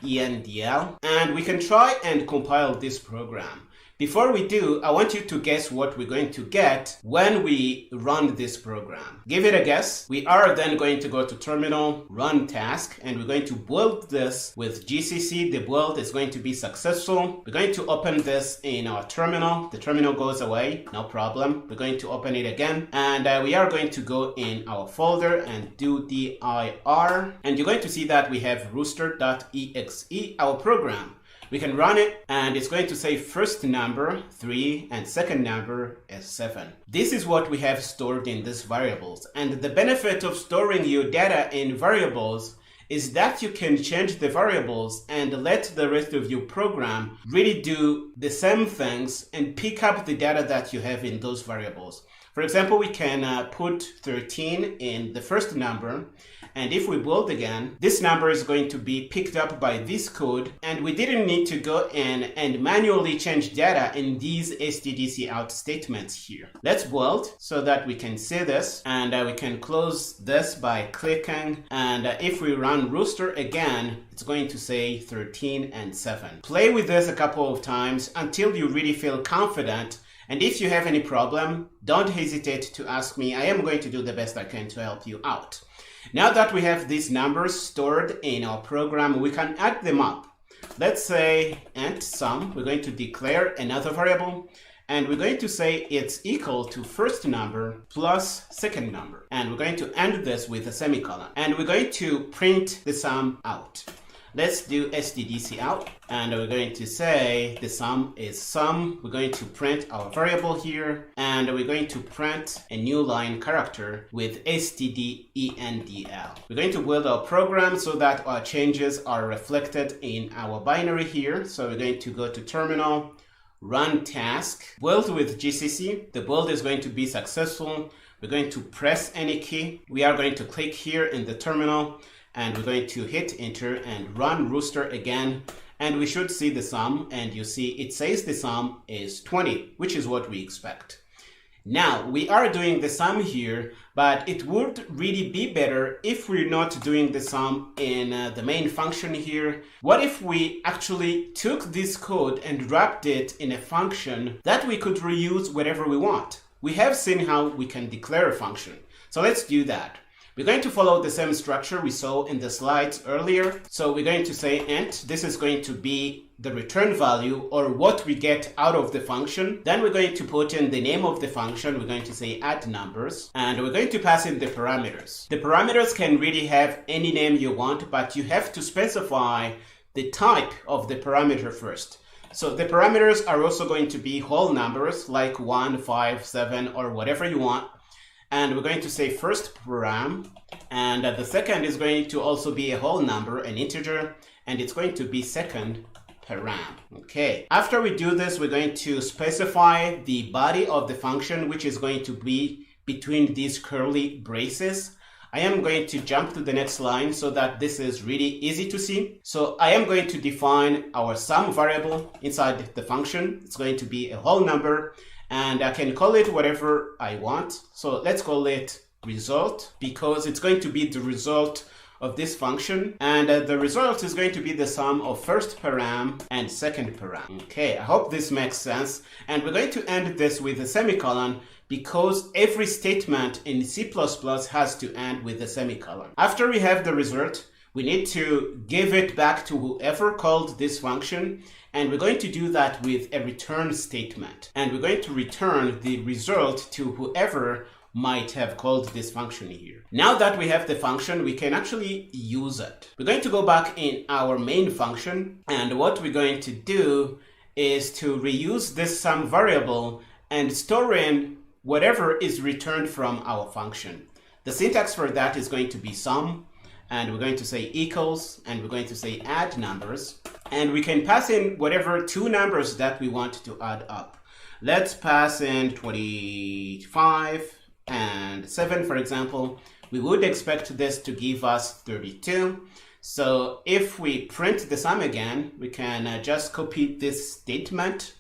endl, and we can try and compile this program. Before we do, I want you to guess what we're going to get when we run this program. Give it a guess. We are then going to go to terminal, run task, and we're going to build this with GCC. The build is going to be successful. We're going to open this in our terminal. The terminal goes away, no problem. We're going to open it again, and we are going to go in our folder and do dir, and you're going to see that we have rooster.exe, our program. We can run it and it's going to say first number 3 and second number is 7. This is what we have stored in these variables. And the benefit of storing your data in variables is that you can change the variables and let the rest of your program really do the same things and pick up the data that you have in those variables. For example, we can put 13 in the first number, and if we build again, this number is going to be picked up by this code, and we didn't need to go in and manually change data in these stdc out statements here. Let's build so that we can see this, and we can close this by clicking, and if we run Rooster again, it's going to say 13 and 7. Play with this a couple of times until you really feel confident. And if you have any problem, don't hesitate to ask me. I am going to do the best I can to help you out. Now that we have these numbers stored in our program, we can add them up. Let's say int sum. We're going to declare another variable, and we're going to say it's equal to first number plus second number. And we're going to end this with a semicolon. And we're going to print the sum out. Let's do stdc out, and we're going to say the sum is sum. We're going to print our variable here, and we're going to print a new line character with stdendl. We're going to build our program so that our changes are reflected in our binary here. So we're going to go to terminal, run task, build with GCC. The build is going to be successful. We're going to press any key. We are going to click here in the terminal, and we're going to hit enter and run Rooster again, and we should see the sum, and you see it says the sum is 20, which is what we expect. Now we are doing the sum here, but it would really be better if we're not doing the sum in the main function here. What if we actually took this code and wrapped it in a function that we could reuse wherever we want? We have seen how we can declare a function, so let's do that. We're going to follow the same structure we saw in the slides earlier. So we're going to say int, this is going to be the return value or what we get out of the function. Then we're going to put in the name of the function. We're going to say add numbers, and we're going to pass in the parameters. The parameters can really have any name you want, but you have to specify the type of the parameter first. So the parameters are also going to be whole numbers like 1, 5, 7, or whatever you want. And we're going to say first param, and the second is going to also be a whole number, an integer, and it's going to be second param. Okay. After we do this, we're going to specify the body of the function, which is going to be between these curly braces. I am going to jump to the next line so that this is really easy to see. So I am going to define our sum variable inside the function. It's going to be a whole number, and I can call it whatever I want. So let's call it result, because it's going to be the result of this function, and the result is going to be the sum of first param and second param. Okay, I hope this makes sense, and we're going to end this with a semicolon because every statement in C++ has to end with a semicolon. After we have the result, we need to give it back to whoever called this function, and we're going to do that with a return statement. And we're going to return the result to whoever might have called this function here. Now that we have the function, we can actually use it. We're going to go back in our main function, and what we're going to do is to reuse this sum variable and store in whatever is returned from our function. The syntax for that is going to be sum, and we're going to say equals, and we're going to say add numbers, and we can pass in whatever two numbers that we want to add up. Let's pass in 25 and 7, for example. We would expect this to give us 32. So if we print the sum again, we can just copy this statement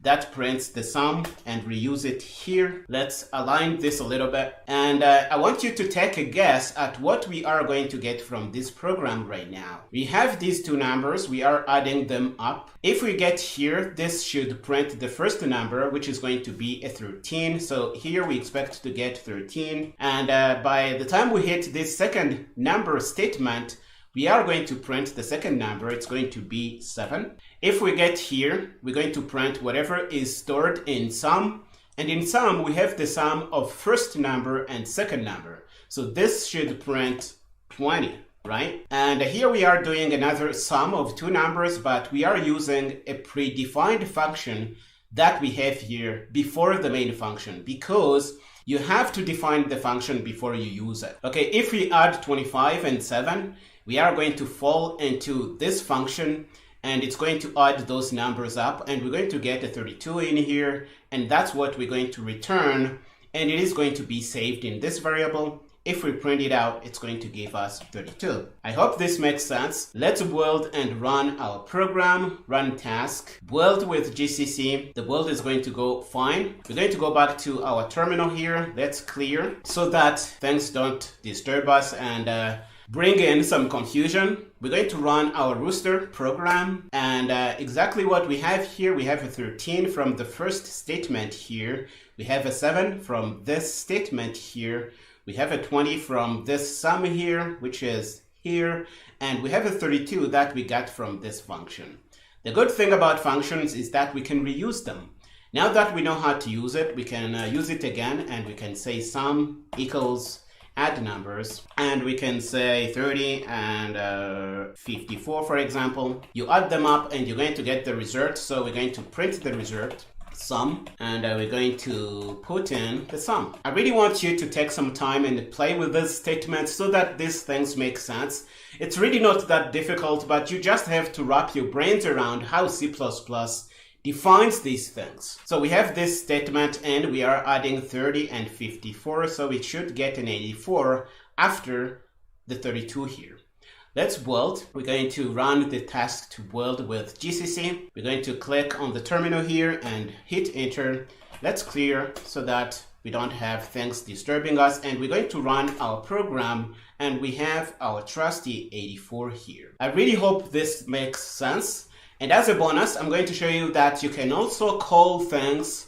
that prints the sum and reuse it here. Let's align this a little bit. And I want you to take a guess at what we are going to get from this program right now. We have these two numbers, we are adding them up. If we get here, this should print the first number, which is going to be a 13. So here we expect to get 13. And by the time we hit this second number statement, we are going to print the second number. It's going to be 7. If we get here, we're going to print whatever is stored in sum. And in sum, we have the sum of first number and second number. So this should print 20. right? And here we are doing another sum of two numbers, but we are using a predefined function that we have here before the main function, because you have to define the function before you use it. Okay, if we add 25 and 7, we are going to fall into this function and it's going to add those numbers up and we're going to get a 32 in here, and that's what we're going to return, and it is going to be saved in this variable. If we print it out, it's going to give us 32. I hope this makes sense. Let's build and run our program, run task, build with GCC. The build is going to go fine. We're going to go back to our terminal here. Let's clear so that things don't disturb us and bring in some confusion. We're going to run our rooster program, and exactly what we have here, we have a 13 from the first statement here. We have a 7 from this statement here. We have a 20 from this sum here, which is here, and we have a 32 that we got from this function. The good thing about functions is that we can reuse them. Now that we know how to use it, we can use it again, and we can say sum equals add numbers, and we can say 30 and 54, for example. You add them up and you're going to get the result, so we're going to print the result, sum, and we're going to put in the sum. I really want you to take some time and play with this statement so that these things make sense. It's really not that difficult, but you just have to wrap your brains around how C++ defines these things. So we have this statement and we are adding 30 and 54, so we should get an 84 after the 32 here. Let's build. We're going to run the task to build with GCC. We're going to click on the terminal here and hit enter. Let's clear so that we don't have things disturbing us, and we're going to run our program, and we have our trusty 84 here. I really hope this makes sense. And as a bonus, I'm going to show you that you can also call things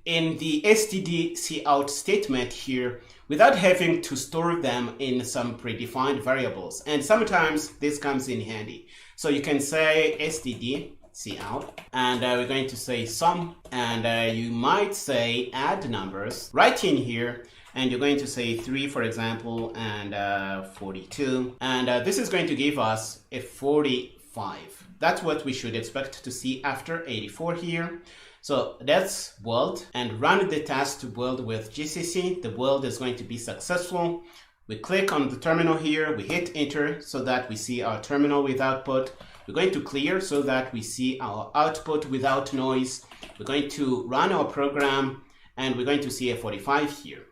in the std_cout statement here without having to store them in some predefined variables. And sometimes this comes in handy. So you can say std_cout, and we're going to say sum, and you might say add numbers right in here, and you're going to say 3, for example, and 42, and this is going to give us a 45. That's what we should expect to see after 84 here. So let's build and run the task to build with GCC. The build is going to be successful. We click on the terminal here, we hit enter so that we see our terminal with output. We're going to clear so that we see our output without noise. We're going to run our program and we're going to see a 45 here.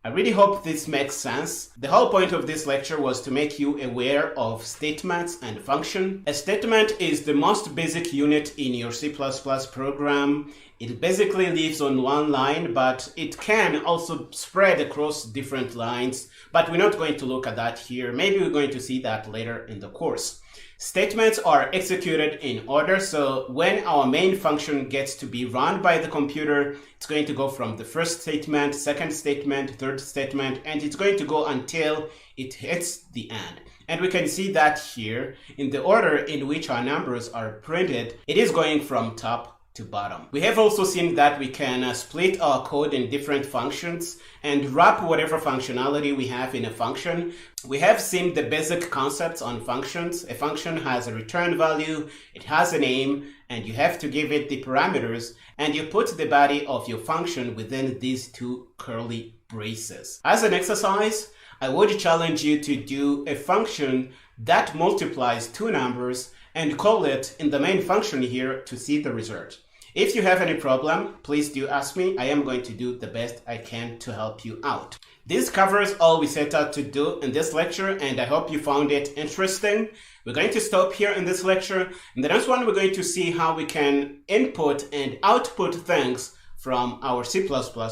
I really hope this makes sense. The whole point of this lecture was to make you aware of statements and function. A statement is the most basic unit in your C++ program. It basically lives on one line, but it can also spread across different lines. But we're not going to look at that here. Maybe we're going to see that later in the course. Statements are executed in order, so when our main function gets to be run by the computer, it's going to go from the first statement, second statement, third statement, and it's going to go until it hits the end. And we can see that here in the order in which our numbers are printed, it is going from top to bottom. We have also seen that we can split our code in different functions and wrap whatever functionality we have in a function. We have seen the basic concepts on functions. A function has a return value, it has a name, and you have to give it the parameters, and you put the body of your function within these two curly braces. As an exercise, I would challenge you to do a function that multiplies two numbers and call it in the main function here to see the result. If you have any problem, please do ask me. I am going to do the best I can to help you out. This covers all we set out to do in this lecture, and I hope you found it interesting. We're going to stop here in this lecture. In the next one, we're going to see how we can input and output things from our C++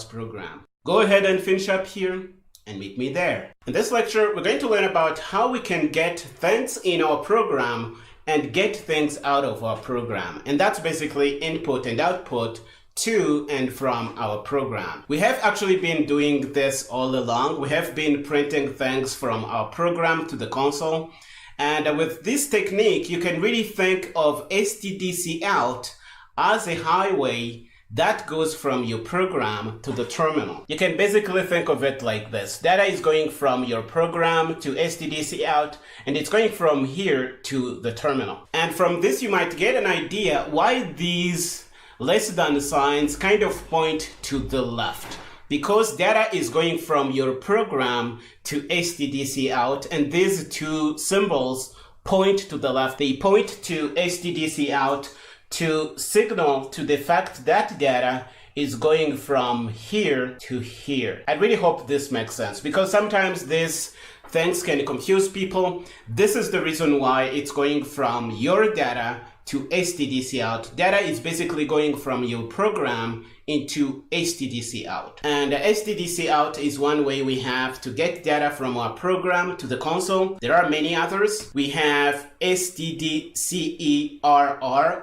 program. Go ahead and finish up here and meet me there. In this lecture, we're going to learn about how we can get things in our program and get things out of our program. And that's basically input and output to and from our program. We have actually been doing this all along. We have been printing things from our program to the console. And with this technique, you can really think of std_cout as a highway that goes from your program to the terminal. You can basically think of it like this. Data is going from your program to STDC out, and it's going from here to the terminal. And from this, you might get an idea why these less than signs kind of point to the left. Because data is going from your program to STDC out, and these two symbols point to the left. They point to STDC out to signal to the fact that data is going from here to here. I really hope this makes sense, because sometimes these things can confuse people. This is the reason why it's going from your data to STDC out. Data is basically going from your program into STDC out. And STDC out is one way we have to get data from our program to the console. There are many others. We have STDCERR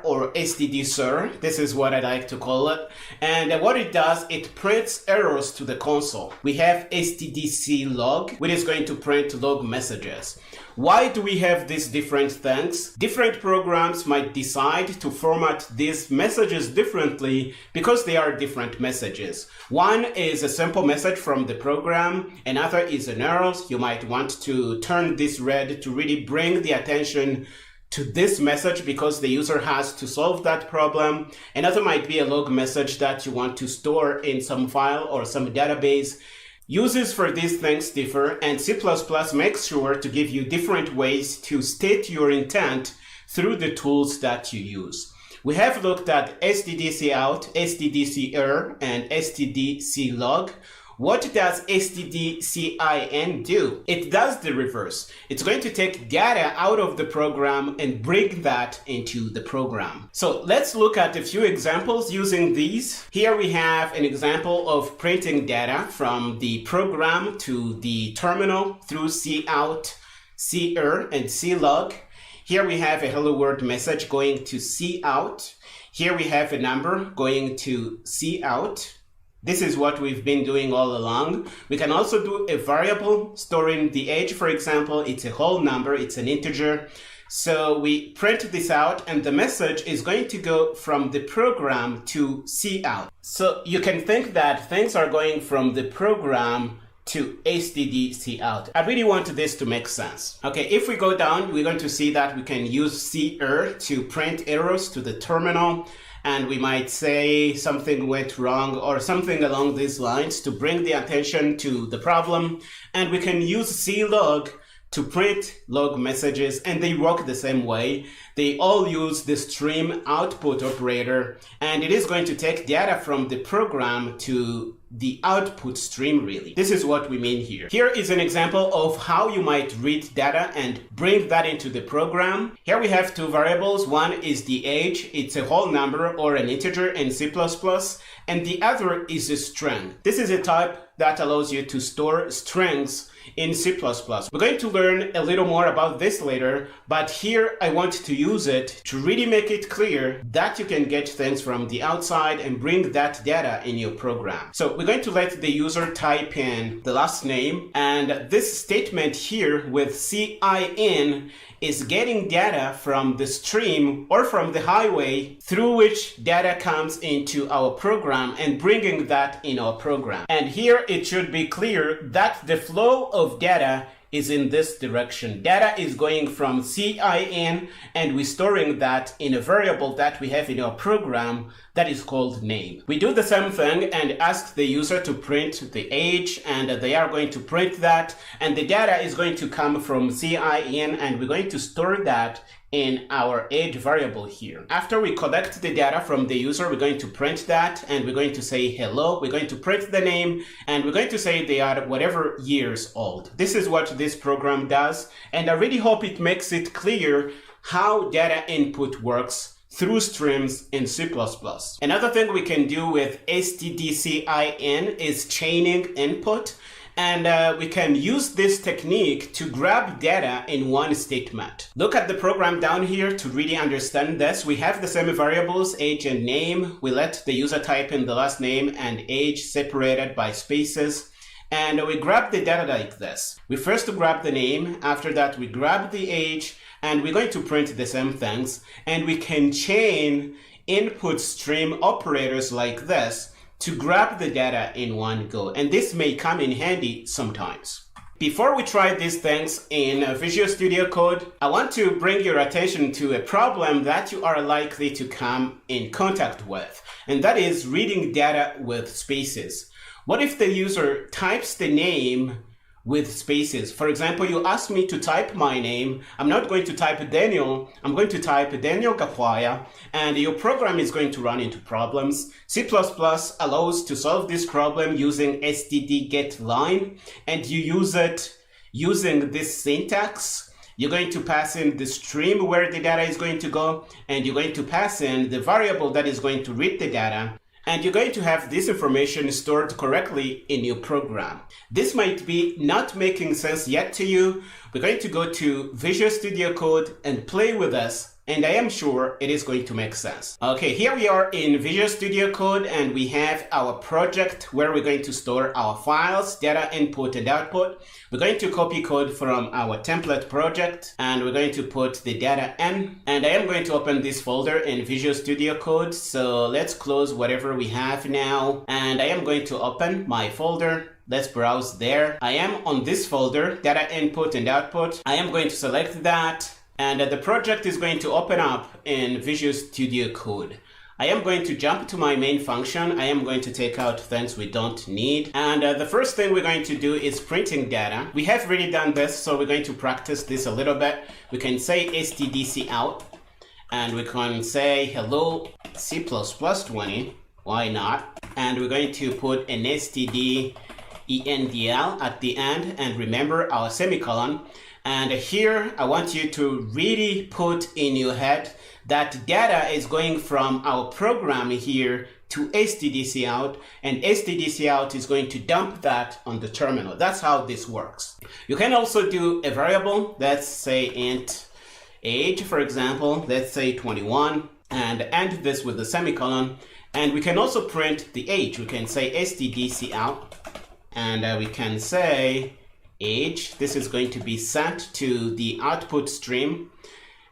or STDSER. This is what I like to call it. And what it does, it prints errors to the console. We have STDClog, which is going to print log messages. Why do we have these different things? Different programs might decide to format these messages differently because they are different messages. One is a simple message from the program, another is an error. You might want to turn this red to really bring the attention to this message because the user has to solve that problem. Another might be a log message that you want to store in some file or some database. Uses for these things differ, and C++ makes sure to give you different ways to state your intent through the tools that you use. We have looked at STDC out, STDCER, and STDClog. What does STDCIN do? It does the reverse. It's going to take data out of the program and bring that into the program. So let's look at a few examples using these. Here we have an example of printing data from the program to the terminal through cout, CER, and CLog. Here we have a hello world message going to cout. Here we have a number going to cout. This is what we've been doing all along. We can also do a variable storing the age, for example. It's a whole number, it's an integer. So we print this out, and the message is going to go from the program to cout. So you can think that things are going from the program to STDC out. I really want this to make sense. Okay, if we go down, we're going to see that we can use CER to print errors to the terminal. And we might say something went wrong or something along these lines to bring the attention to the problem. And we can use CLog to print log messages, and they work the same way. They all use the stream output operator, and it is going to take data from the program to the output stream, really. This is what we mean here. Here is an example of how you might read data and bring that into the program. Here we have two variables. One is the age. It's a whole number or an integer in C++, and the other is a string. This is a type that allows you to store strings in C++. We're going to learn a little more about this later, but here I want to use it to really make it clear that you can get things from the outside and bring that data in your program. So we're going to let the user type in the last name, and this statement here with CIN is getting data from the stream or from the highway through which data comes into our program and bringing that in our program. And here it should be clear that the flow of data is in this direction. Data is going from CIN, and we're storing that in a variable that we have in our program that is called name. We do the same thing and ask the user to print the age, and they are going to print that, and the data is going to come from CIN, and we're going to store that in our age variable here. After we collect the data from the user, we're going to print that, and we're going to say hello. We're going to print the name, and we're going to say they are whatever years old. This is what this program does, and I really hope it makes it clear how data input works through streams in C++. Another thing we can do with STDCIN is chaining input. And we can use this technique to grab data in one statement. Look at the program down here to really understand this. We have the same variables, age and name. We let the user type in the last name and age separated by spaces. And we grab the data like this. We first grab the name, after that we grab the age, and we're going to print the same things. And we can chain input stream operators like this to grab the data in one go. And this may come in handy sometimes. Before we try these things in Visual Studio Code, I want to bring your attention to a problem that you are likely to come in contact with, and that is reading data with spaces. What if the user types the name with spaces? For example, you ask me to type my name. I'm not going to type Daniel. I'm going to type Daniel Gakwaya, and your program is going to run into problems. C++ allows to solve this problem using std_get_line, and you use it using this syntax. You're going to pass in the stream where the data is going to go, and you're going to pass in the variable that is going to read the data. And you're going to have this information stored correctly in your program. This might be not making sense yet to you. We're going to go to Visual Studio Code and play with us, and I am sure it is going to make sense. Okay, here we are in Visual Studio Code, and we have our project where we're going to store our files, data input and output. We're going to copy code from our template project, and we're going to put the data in. And I am going to open this folder in Visual Studio Code. So let's close whatever we have now, and I am going to open my folder. Let's browse there. I am on this folder, data input and output. I am going to select that, and the project is going to open up in Visual Studio Code. I am going to jump to my main function. I am going to take out things we don't need. And the first thing we're going to do is printing data. We have already done this, so we're going to practice this a little bit. We can say stdcout, and we can say hello C++20. Why not? And we're going to put an std endl at the end, and remember our semicolon. And here I want you to really put in your head that data is going from our program here to stdcout, and stdcout is going to dump that on the terminal. That's how this works. You can also do a variable. Let's say int age, for example. Let's say 21, and end this with a semicolon. And we can also print the age. We can say stdcout, and we can say age. This is going to be sent to the output stream,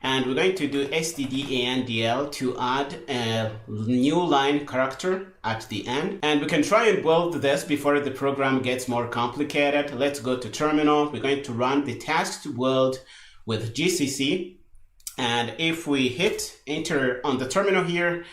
and we're going to do stdendl to add a new line character at the end. And we can try and build this before the program gets more complicated. Let's go to terminal. We're going to run the task to build with GCC, and if we hit enter on the terminal here,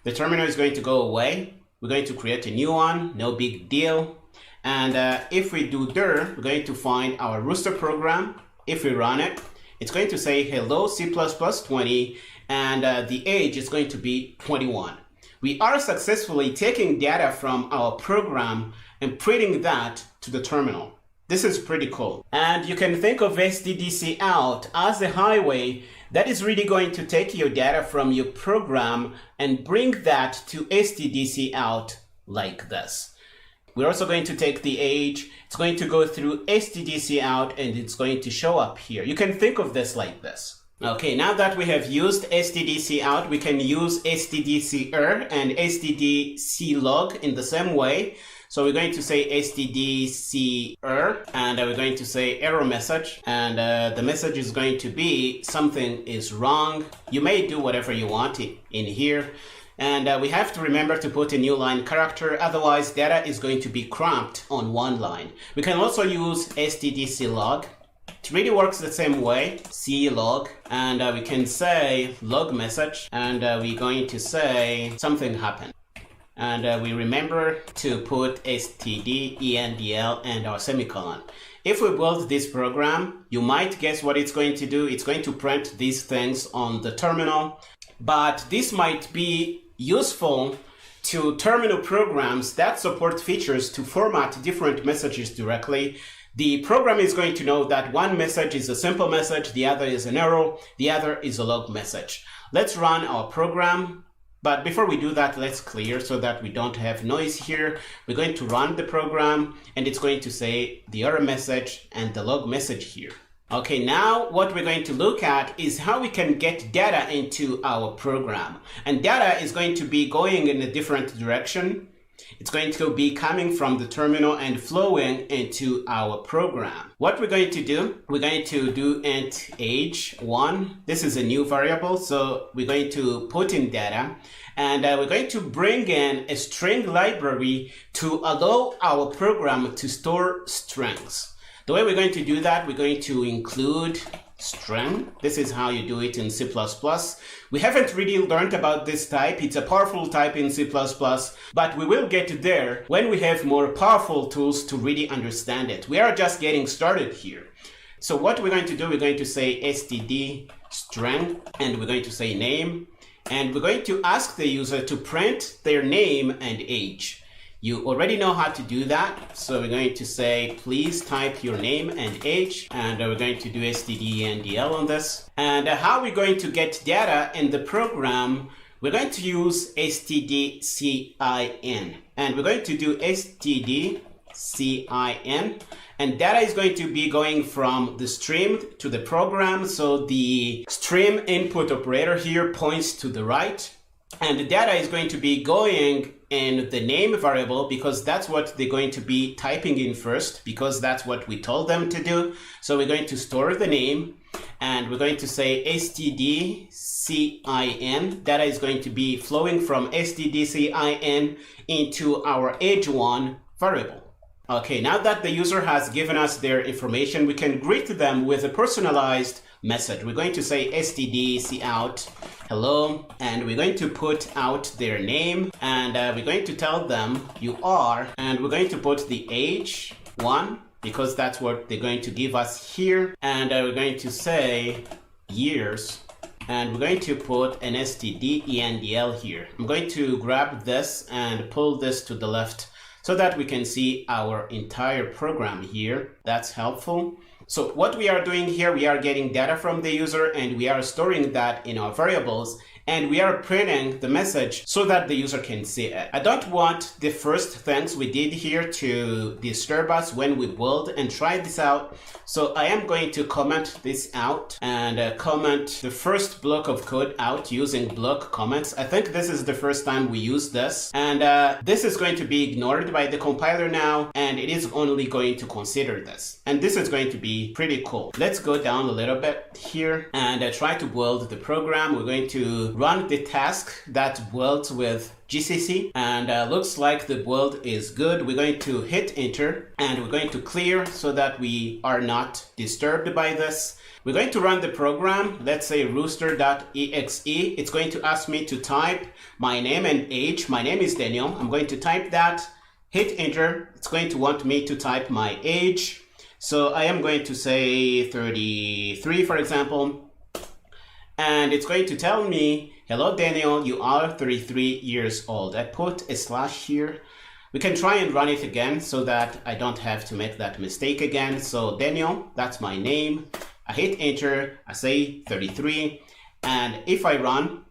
the terminal is going to go away. We're going to create a new one, no big deal. And if we do dir, we're going to find our Rooster program. If we run it, it's going to say hello C++20, and the age is going to be 21. We are successfully taking data from our program and printing that to the terminal. This is pretty cool. And you can think of stdcout as a highway that is really going to take your data from your program and bring that to stdcout like this. We're also going to take the age. It's going to go through stdcout, and it's going to show up here. You can think of this like this. Okay, now that we have used stdcout, we can use stdcr and stdclog in the same way. So we're going to say stdcr, and we're going to say error message, and the message is going to be something is wrong. You may do whatever you want in here. And we have to remember to put a new line character, otherwise data is going to be cramped on one line. We can also use stdclog. It really works the same way, clog, and we can say log message, and we're going to say something happened. And we remember to put stdendl and our semicolon. If we build this program, you might guess what it's going to do. It's going to print these things on the terminal, but this might be useful to terminal programs that support features to format different messages directly. The program is going to know that one message is a simple message, the other is an error, the other is a log message. Let's run our program. But before we do that, let's clear so that we don't have noise here. We're going to run the program, and it's going to say the error message and the log message here. Okay, now what we're going to look at is how we can get data into our program. And data is going to be going in a different direction. It's going to be coming from the terminal and flowing into our program. What we're going to do, we're going to do int age1. This is a new variable, so we're going to put in data, and we're going to bring in a string library to allow our program to store strings. The way we're going to do that, we're going to include string. This is how you do it in C++. We haven't really learned about this type. It's a powerful type in C++, but we will get there when we have more powerful tools to really understand it. We are just getting started here. So what we're going to do, we're going to say std string, and we're going to say name, and we're going to ask the user to print their name and age. You already know how to do that, so we're going to say, please type your name and age, and we're going to do stdendl on this. And how we're going to get data in the program, we're going to use stdcin, and we're going to do stdcin, and data is going to be going from the stream to the program, so the stream input operator here points to the right, and the data is going to be going in the name variable because that's what they're going to be typing in first, because that's what we told them to do. So we're going to store the name, and we're going to say stdcin. Data is going to be flowing from stdcin into our age1 variable. Okay, now that the user has given us their information, we can greet them with a personalized message. We're going to say stdcout hello, and we're going to put out their name, and we're going to tell them you are, and we're going to put the age 1 because that's what they're going to give us here, and we're going to say years, and we're going to put an stdendl here. I'm going to grab this and pull this to the left so that we can see our entire program here. That's helpful. So what we are doing here, we are getting data from the user and we are storing that in our variables, and we are printing the message so that the user can see it. I don't want the first things we did here to disturb us when we build and try this out. So I am going to comment this out and comment the first block of code out using block comments. I think this is the first time we use this, and this is going to be ignored by the compiler now, and it is only going to consider this. And this is going to be pretty cool. Let's go down a little bit here and try to build the program. We're going to run the task that builds with GCC, and looks like the build is good. We're going to hit enter and we're going to clear so that we are not disturbed by this. We're going to run the program. Let's say rooster.exe. It's going to ask me to type my name and age. My name is Daniel. I'm going to type that, hit enter. It's going to want me to type my age. So I am going to say 33, for example. And it's going to tell me, hello Daniel, you are 33 years old. I put a slash here. We can try and run it again so that I don't have to make that mistake again. So Daniel, that's my name. I hit enter, I say 33. And if I run,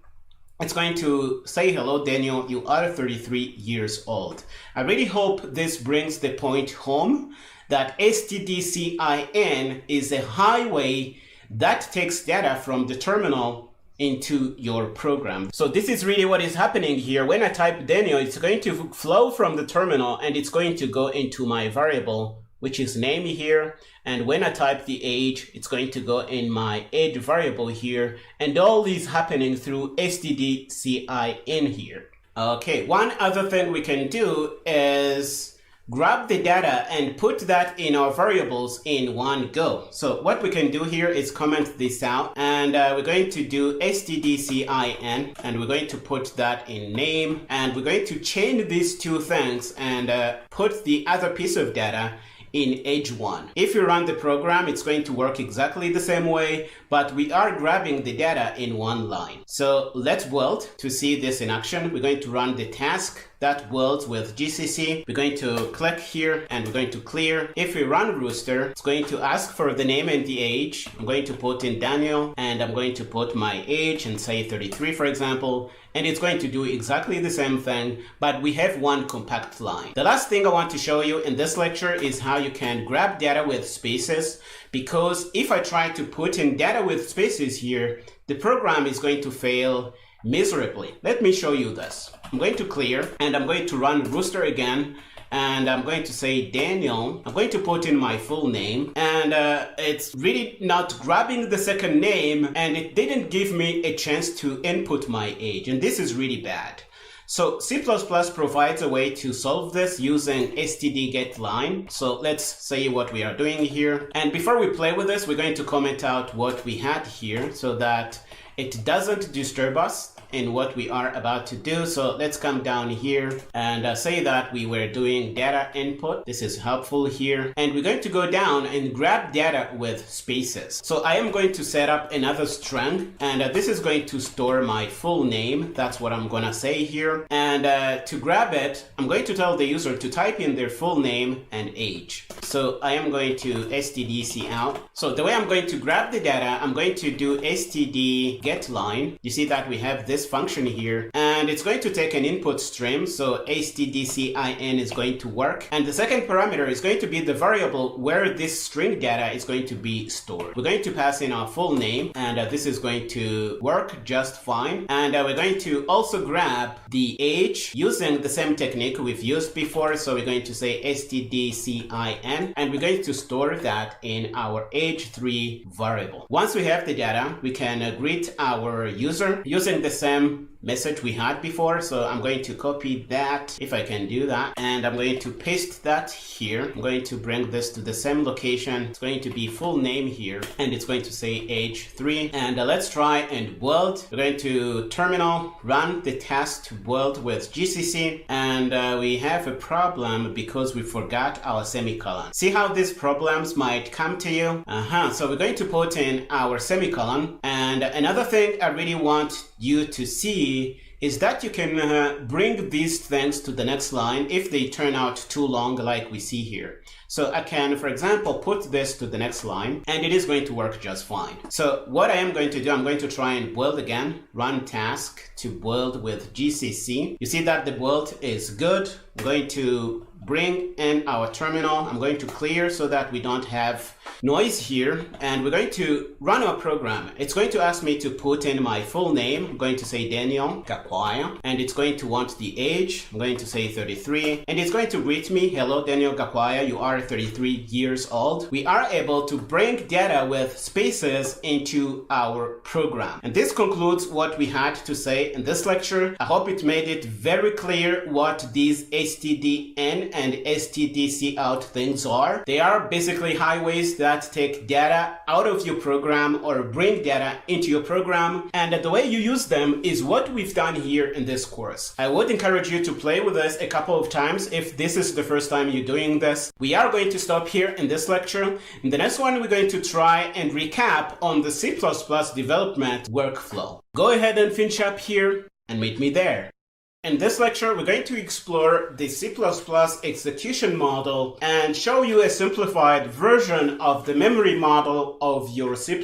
it's going to say, hello Daniel, you are 33 years old. I really hope this brings the point home that stdcin is a highway that takes data from the terminal into your program. So this is really what is happening here. When I type Daniel, it's going to flow from the terminal and it's going to go into my variable, which is name here. And when I type the age, it's going to go in my age variable here. And all these happening through stdcin here. Okay, one other thing we can do is grab the data and put that in our variables in one go. So what we can do here is comment this out, and we're going to do stdcin, and we're going to put that in name, and we're going to chain these two things and put the other piece of data in age1. If you run the program, it's going to work exactly the same way, but we are grabbing the data in one line. So let's build to see this in action. We're going to run the task that builds with GCC. We're going to click here and we're going to clear. If we run Rooster, it's going to ask for the name and the age. I'm going to put in Daniel and I'm going to put my age and say 33, for example. And it's going to do exactly the same thing, but we have one compact line. The last thing I want to show you in this lecture is how you can grab data with spaces, because if I try to put in data with spaces here, the program is going to fail miserably. Let me show you this. I'm going to clear and I'm going to run rooster again. And I'm going to say Daniel. I'm going to put in my full name, and it's really not grabbing the second name, and it didn't give me a chance to input my age, and this is really bad. So C++ provides a way to solve this using std_getLine. So let's say what we are doing here. And before we play with this, we're going to comment out what we had here so that it doesn't disturb us in what we are about to do. So let's come down here and say that we were doing data input. This is helpful here. And we're going to go down and grab data with spaces. So I am going to set up another string, and this is going to store my full name. That's what I'm gonna say here. And to grab it, I'm going to tell the user to type in their full name and age. So I am going to std_cout. So the way I'm going to grab the data, I'm going to do std_getLine. You see that we have this function here, and it's going to take an input stream. So std_cin is going to work, and the second parameter is going to be the variable where this string data is going to be stored. We're going to pass in our full name, and this is going to work just fine. And we're going to also grab the age using the same technique we've used before. So we're going to say std_cin, and we're going to store that in our age3 variable. Once we have the data, we can greet our user using the same message we had before. So I'm going to copy that, if I can do that, and I'm going to paste that here. I'm going to bring this to the same location. It's going to be full name here, and it's going to say age3. And let's try and build. We're going to terminal, run the task to build with GCC, and we have a problem because we forgot our semicolon. See how these problems might come to you? So we're going to put in our semicolon. And another thing I really want you to see is that you can bring these things to the next line if they turn out too long, like we see here. So I can, for example, put this to the next line, and it is going to work just fine. So what I am going to do, I'm going to try and build again, run task to build with GCC. You see that the build is good. I'm going to bring in our terminal. I'm going to clear so that we don't have noise here, and we're going to run our program. It's going to ask me to put in my full name. I'm going to say Daniel Gakwaya, and it's going to want the age. I'm going to say 33, and it's going to greet me, hello Daniel Gakwaya, you are 33 years old. We are able to bring data with spaces into our program. And this concludes what we had to say in this lecture. I hope it made it very clear what these stdin and std_cout things are. They are basically highways that take data out of your program or bring data into your program, and the way you use them is what we've done here in this course. I would encourage you to play with us a couple of times if this is the first time you're doing this. We are going to stop here in this lecture. In the next one, we're going to try and recap on the C++ development workflow. Go ahead and finish up here and meet me there. In this lecture, we're going to explore the C++ execution model and show you a simplified version of the memory model of your C++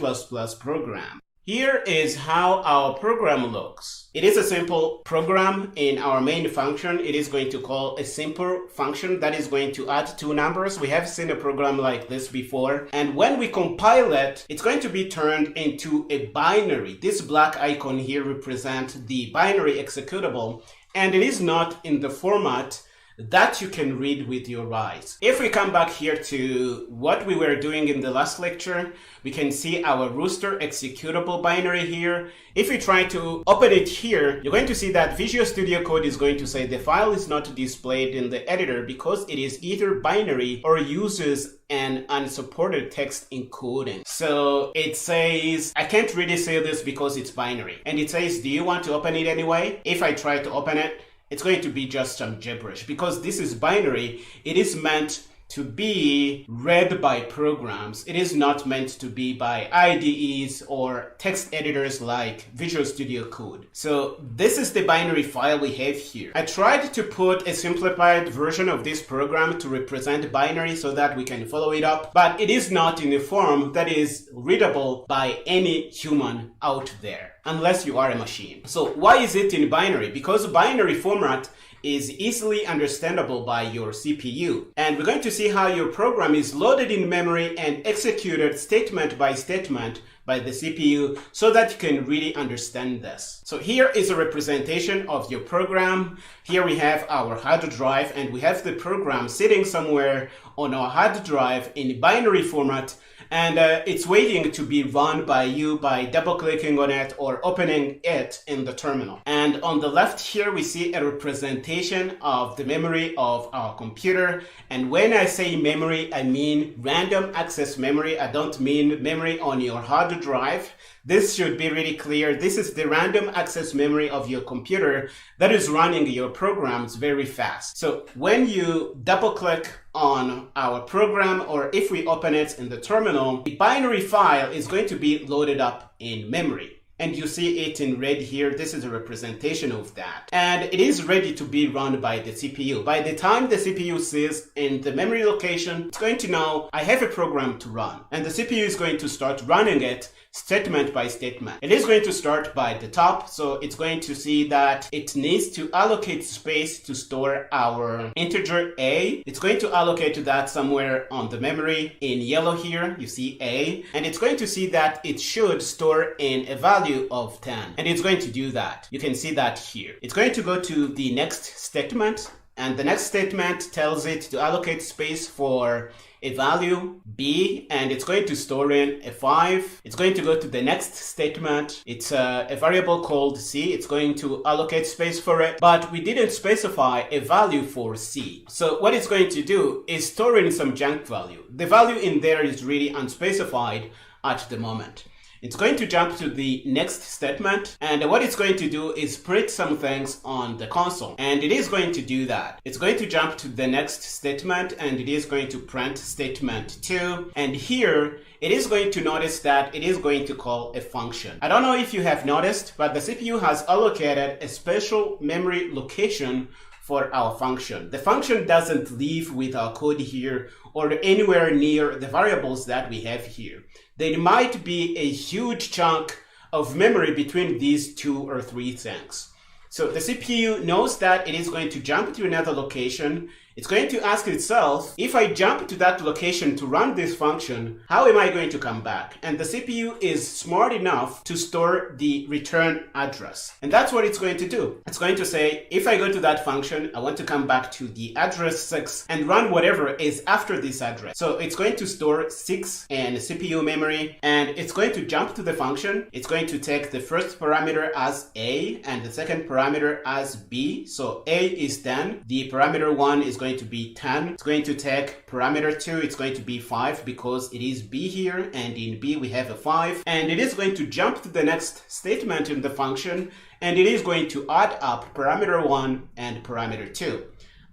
program. Here is how our program looks. It is a simple program. In our main function, it is going to call a simple function that is going to add two numbers. We have seen a program like this before. And when we compile it, it's going to be turned into a binary. This black icon here represents the binary executable, and it is not in the format that you can read with your eyes. If we come back here to what we were doing in the last lecture, we can see our rooster executable binary here. If we try to open it here, you're going to see that Visual Studio Code is going to say the file is not displayed in the editor because it is either binary or uses an unsupported text encoding. So it says, I can't really say this because it's binary. And it says, do you want to open it anyway? If I try to open it, it's going to be just some gibberish because this is binary. It is meant to be read by programs. It is not meant to be by IDEs or text editors like Visual Studio Code. So this is the binary file we have here. I tried to put a simplified version of this program to represent binary so that we can follow it up, but it is not in a form that is readable by any human out there, unless you are a machine. So why is it in binary? Because binary format is easily understandable by your CPU. And we're going to see how your program is loaded in memory and executed statement by statement by the CPU so that you can really understand this. So here is a representation of your program. Here we have our hard drive and we have the program sitting somewhere on our hard drive in binary format, and it's waiting to be run by you by double-clicking on it or opening it in the terminal. And on the left here, we see a representation of the memory of our computer. And when I say memory, I mean random access memory. I don't mean memory on your hard drive. This should be really clear. This is the random access memory of your computer that is running your programs very fast. So when you double click on our program, or if we open it in the terminal, the binary file is going to be loaded up in memory. And you see it in red here. This is a representation of that. And it is ready to be run by the CPU. By the time the CPU sees in the memory location, it's going to know I have a program to run. And the CPU is going to start running it statement by statement. It is going to start by the top. So it's going to see that it needs to allocate space to store our integer A. It's going to allocate that somewhere on the memory. In yellow here, you see A. And it's going to see that it should store in a value of 10, and it's going to do that. You can see that here. It's going to go to the next statement, and the next statement tells it to allocate space for a value B, and it's going to store in a 5. It's going to go to the next statement. It's a variable called C. It's going to allocate space for it, but we didn't specify a value for C. So what it's going to do is store in some junk value. The value in there is really unspecified at the moment. It's going to jump to the next statement, and what it's going to do is print some things on the console, and it is going to do that. It's going to jump to the next statement, and it is going to print statement 2, and here it is going to notice that it is going to call a function. I don't know if you have noticed, but the CPU has allocated a special memory location for our function. The function doesn't live with our code here or anywhere near the variables that we have here. There might be a huge chunk of memory between these 2 or 3 things. So the CPU knows that it is going to jump to another location. It's going to ask itself, if I jump to that location to run this function, how am I going to come back? And the CPU is smart enough to store the return address. And that's what it's going to do. It's going to say, if I go to that function, I want to come back to the address 6 and run whatever is after this address. So it's going to store 6 in CPU memory, and it's going to jump to the function. It's going to take the first parameter as A and the second parameter as B. So A is 10. The parameter 1 is going to be 10. It's going to take parameter 2. It's going to be 5 because it is B here, and in B we have a 5. And it is going to jump to the next statement in the function, and it is going to add up parameter 1 and parameter 2.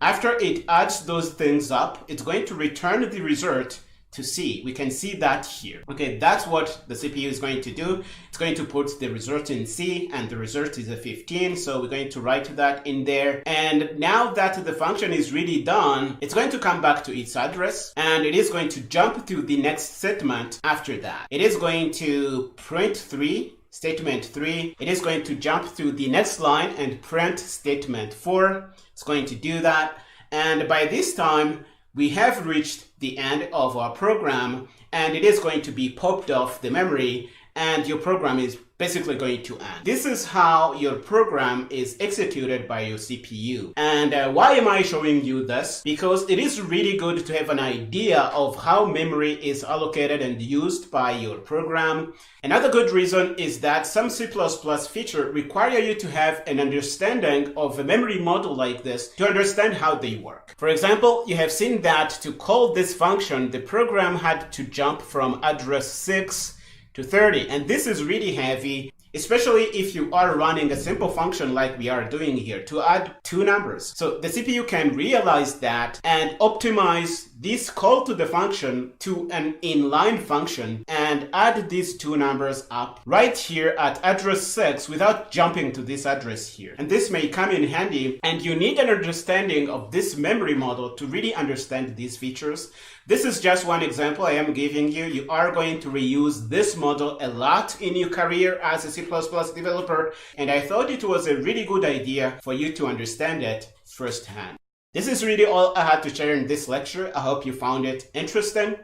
After it adds those things up, it's going to return the result to C. We can see that here. Okay, that's what the CPU is going to do. It's going to put the result in C, and the result is a 15. So we're going to write that in there. And now that the function is really done, it's going to come back to its address, and it is going to jump to the next statement after that. It is going to print 3. Statement 3, it is going to jump to the next line and print statement 4. It's going to do that. And by this time, we have reached the end of our program, and it is going to be popped off the memory, and your program is basically going to end. This is how your program is executed by your CPU. And why am I showing you this? Because it is really good to have an idea of how memory is allocated and used by your program. Another good reason is that some C++ features require you to have an understanding of a memory model like this to understand how they work. For example, you have seen that to call this function, the program had to jump from address 6 to 30, and this is really heavy, especially if you are running a simple function like we are doing here to add 2 numbers. So the CPU can realize that and optimize this call to the function to an inline function and add these 2 numbers up right here at address 6 without jumping to this address here. And this may come in handy, and you need an understanding of this memory model to really understand these features. This is just one example I am giving you. You are going to reuse this model a lot in your career as a C++ developer, and I thought it was a really good idea for you to understand it firsthand. This is really all I had to share in this lecture. I hope you found it interesting.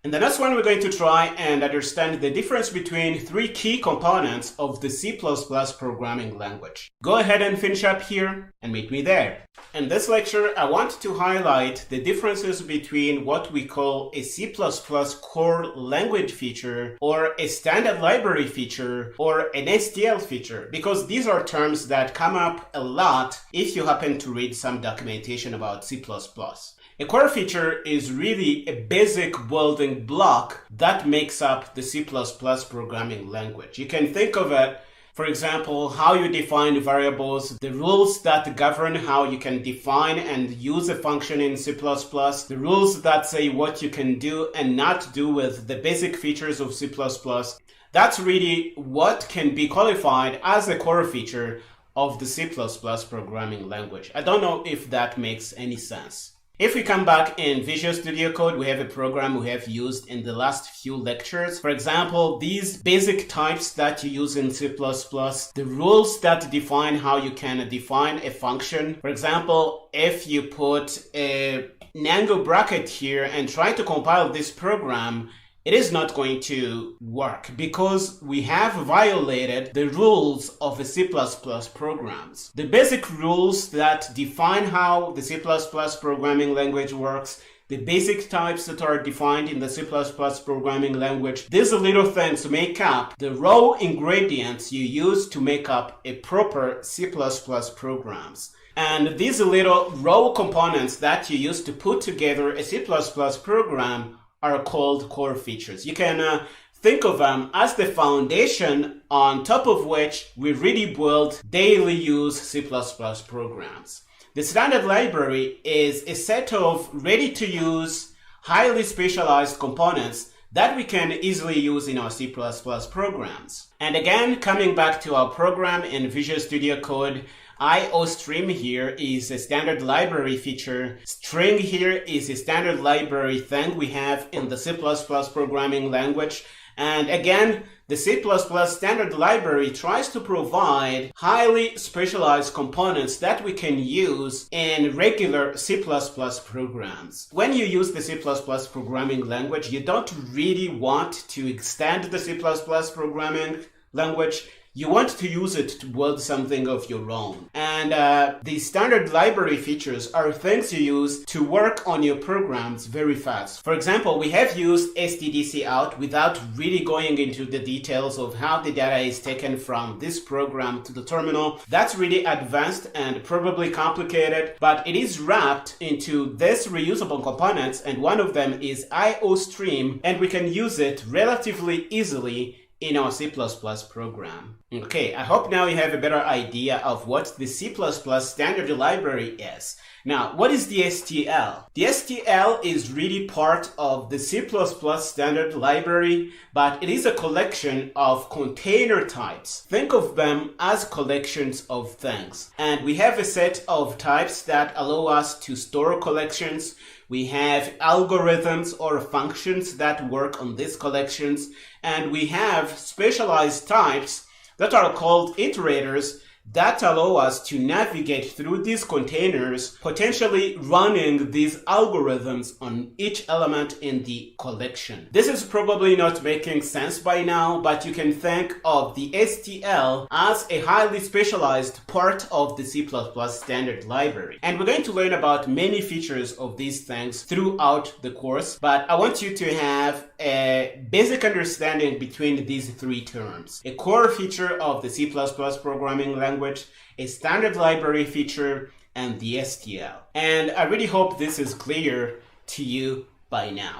In the next one, we're going to try and understand the difference between three key components of the C++ programming language. Go ahead and finish up here and meet me there. In this lecture, I want to highlight the differences between what we call a C++ core language feature or a standard library feature or an STL feature, because these are terms that come up a lot if you happen to read some documentation about C++. A core feature is really a basic building block that makes up the C++ programming language. You can think of it, for example, how you define variables, the rules that govern how you can define and use a function in C++, the rules that say what you can do and not do with the basic features of C++. That's really what can be qualified as a core feature of the C++ programming language. I don't know if that makes any sense. If we come back in Visual Studio Code, we have a program we have used in the last few lectures. For example, these basic types that you use in C++, the rules that define how you can define a function. For example, if you put an angle bracket here and try to compile this program, it is not going to work because we have violated the rules of the C++ programs. The basic rules that define how the C++ programming language works, the basic types that are defined in the C++ programming language, these little things make up the raw ingredients you use to make up a proper C++ programs. And these little raw components that you use to put together a C++ program are called core features. You can think of them as the foundation on top of which we really build daily use C++ programs. The standard library is a set of ready-to-use, highly specialized components that we can easily use in our C++ programs. And again, coming back to our program in Visual Studio Code, IOStream here is a standard library feature. String here is a standard library thing we have in the C++ programming language. And again, the C++ standard library tries to provide highly specialized components that we can use in regular C++ programs. When you use the C++ programming language, you don't really want to extend the C++ programming language. You want to use it to build something of your own. And the standard library features are things you use to work on your programs very fast. For example, we have used stdcout without really going into the details of how the data is taken from this program to the terminal. That's really advanced and probably complicated, but it is wrapped into this reusable components, and one of them is IOStream, and we can use it relatively easily in our C++ program. Okay, I hope now you have a better idea of what the C++ standard library is. Now, what is the STL? The STL is really part of the C++ standard library, but it is a collection of container types. Think of them as collections of things. And we have a set of types that allow us to store collections. We have algorithms or functions that work on these collections. And we have specialized types that are called iterators that allow us to navigate through these containers, potentially running these algorithms on each element in the collection. This is probably not making sense by now, but you can think of the STL as a highly specialized part of the C++ standard library. And we're going to learn about many features of these things throughout the course, but I want you to have a basic understanding between these three terms: a core feature of the C++ programming language, a standard library feature, and the STL. And I really hope this is clear to you by now.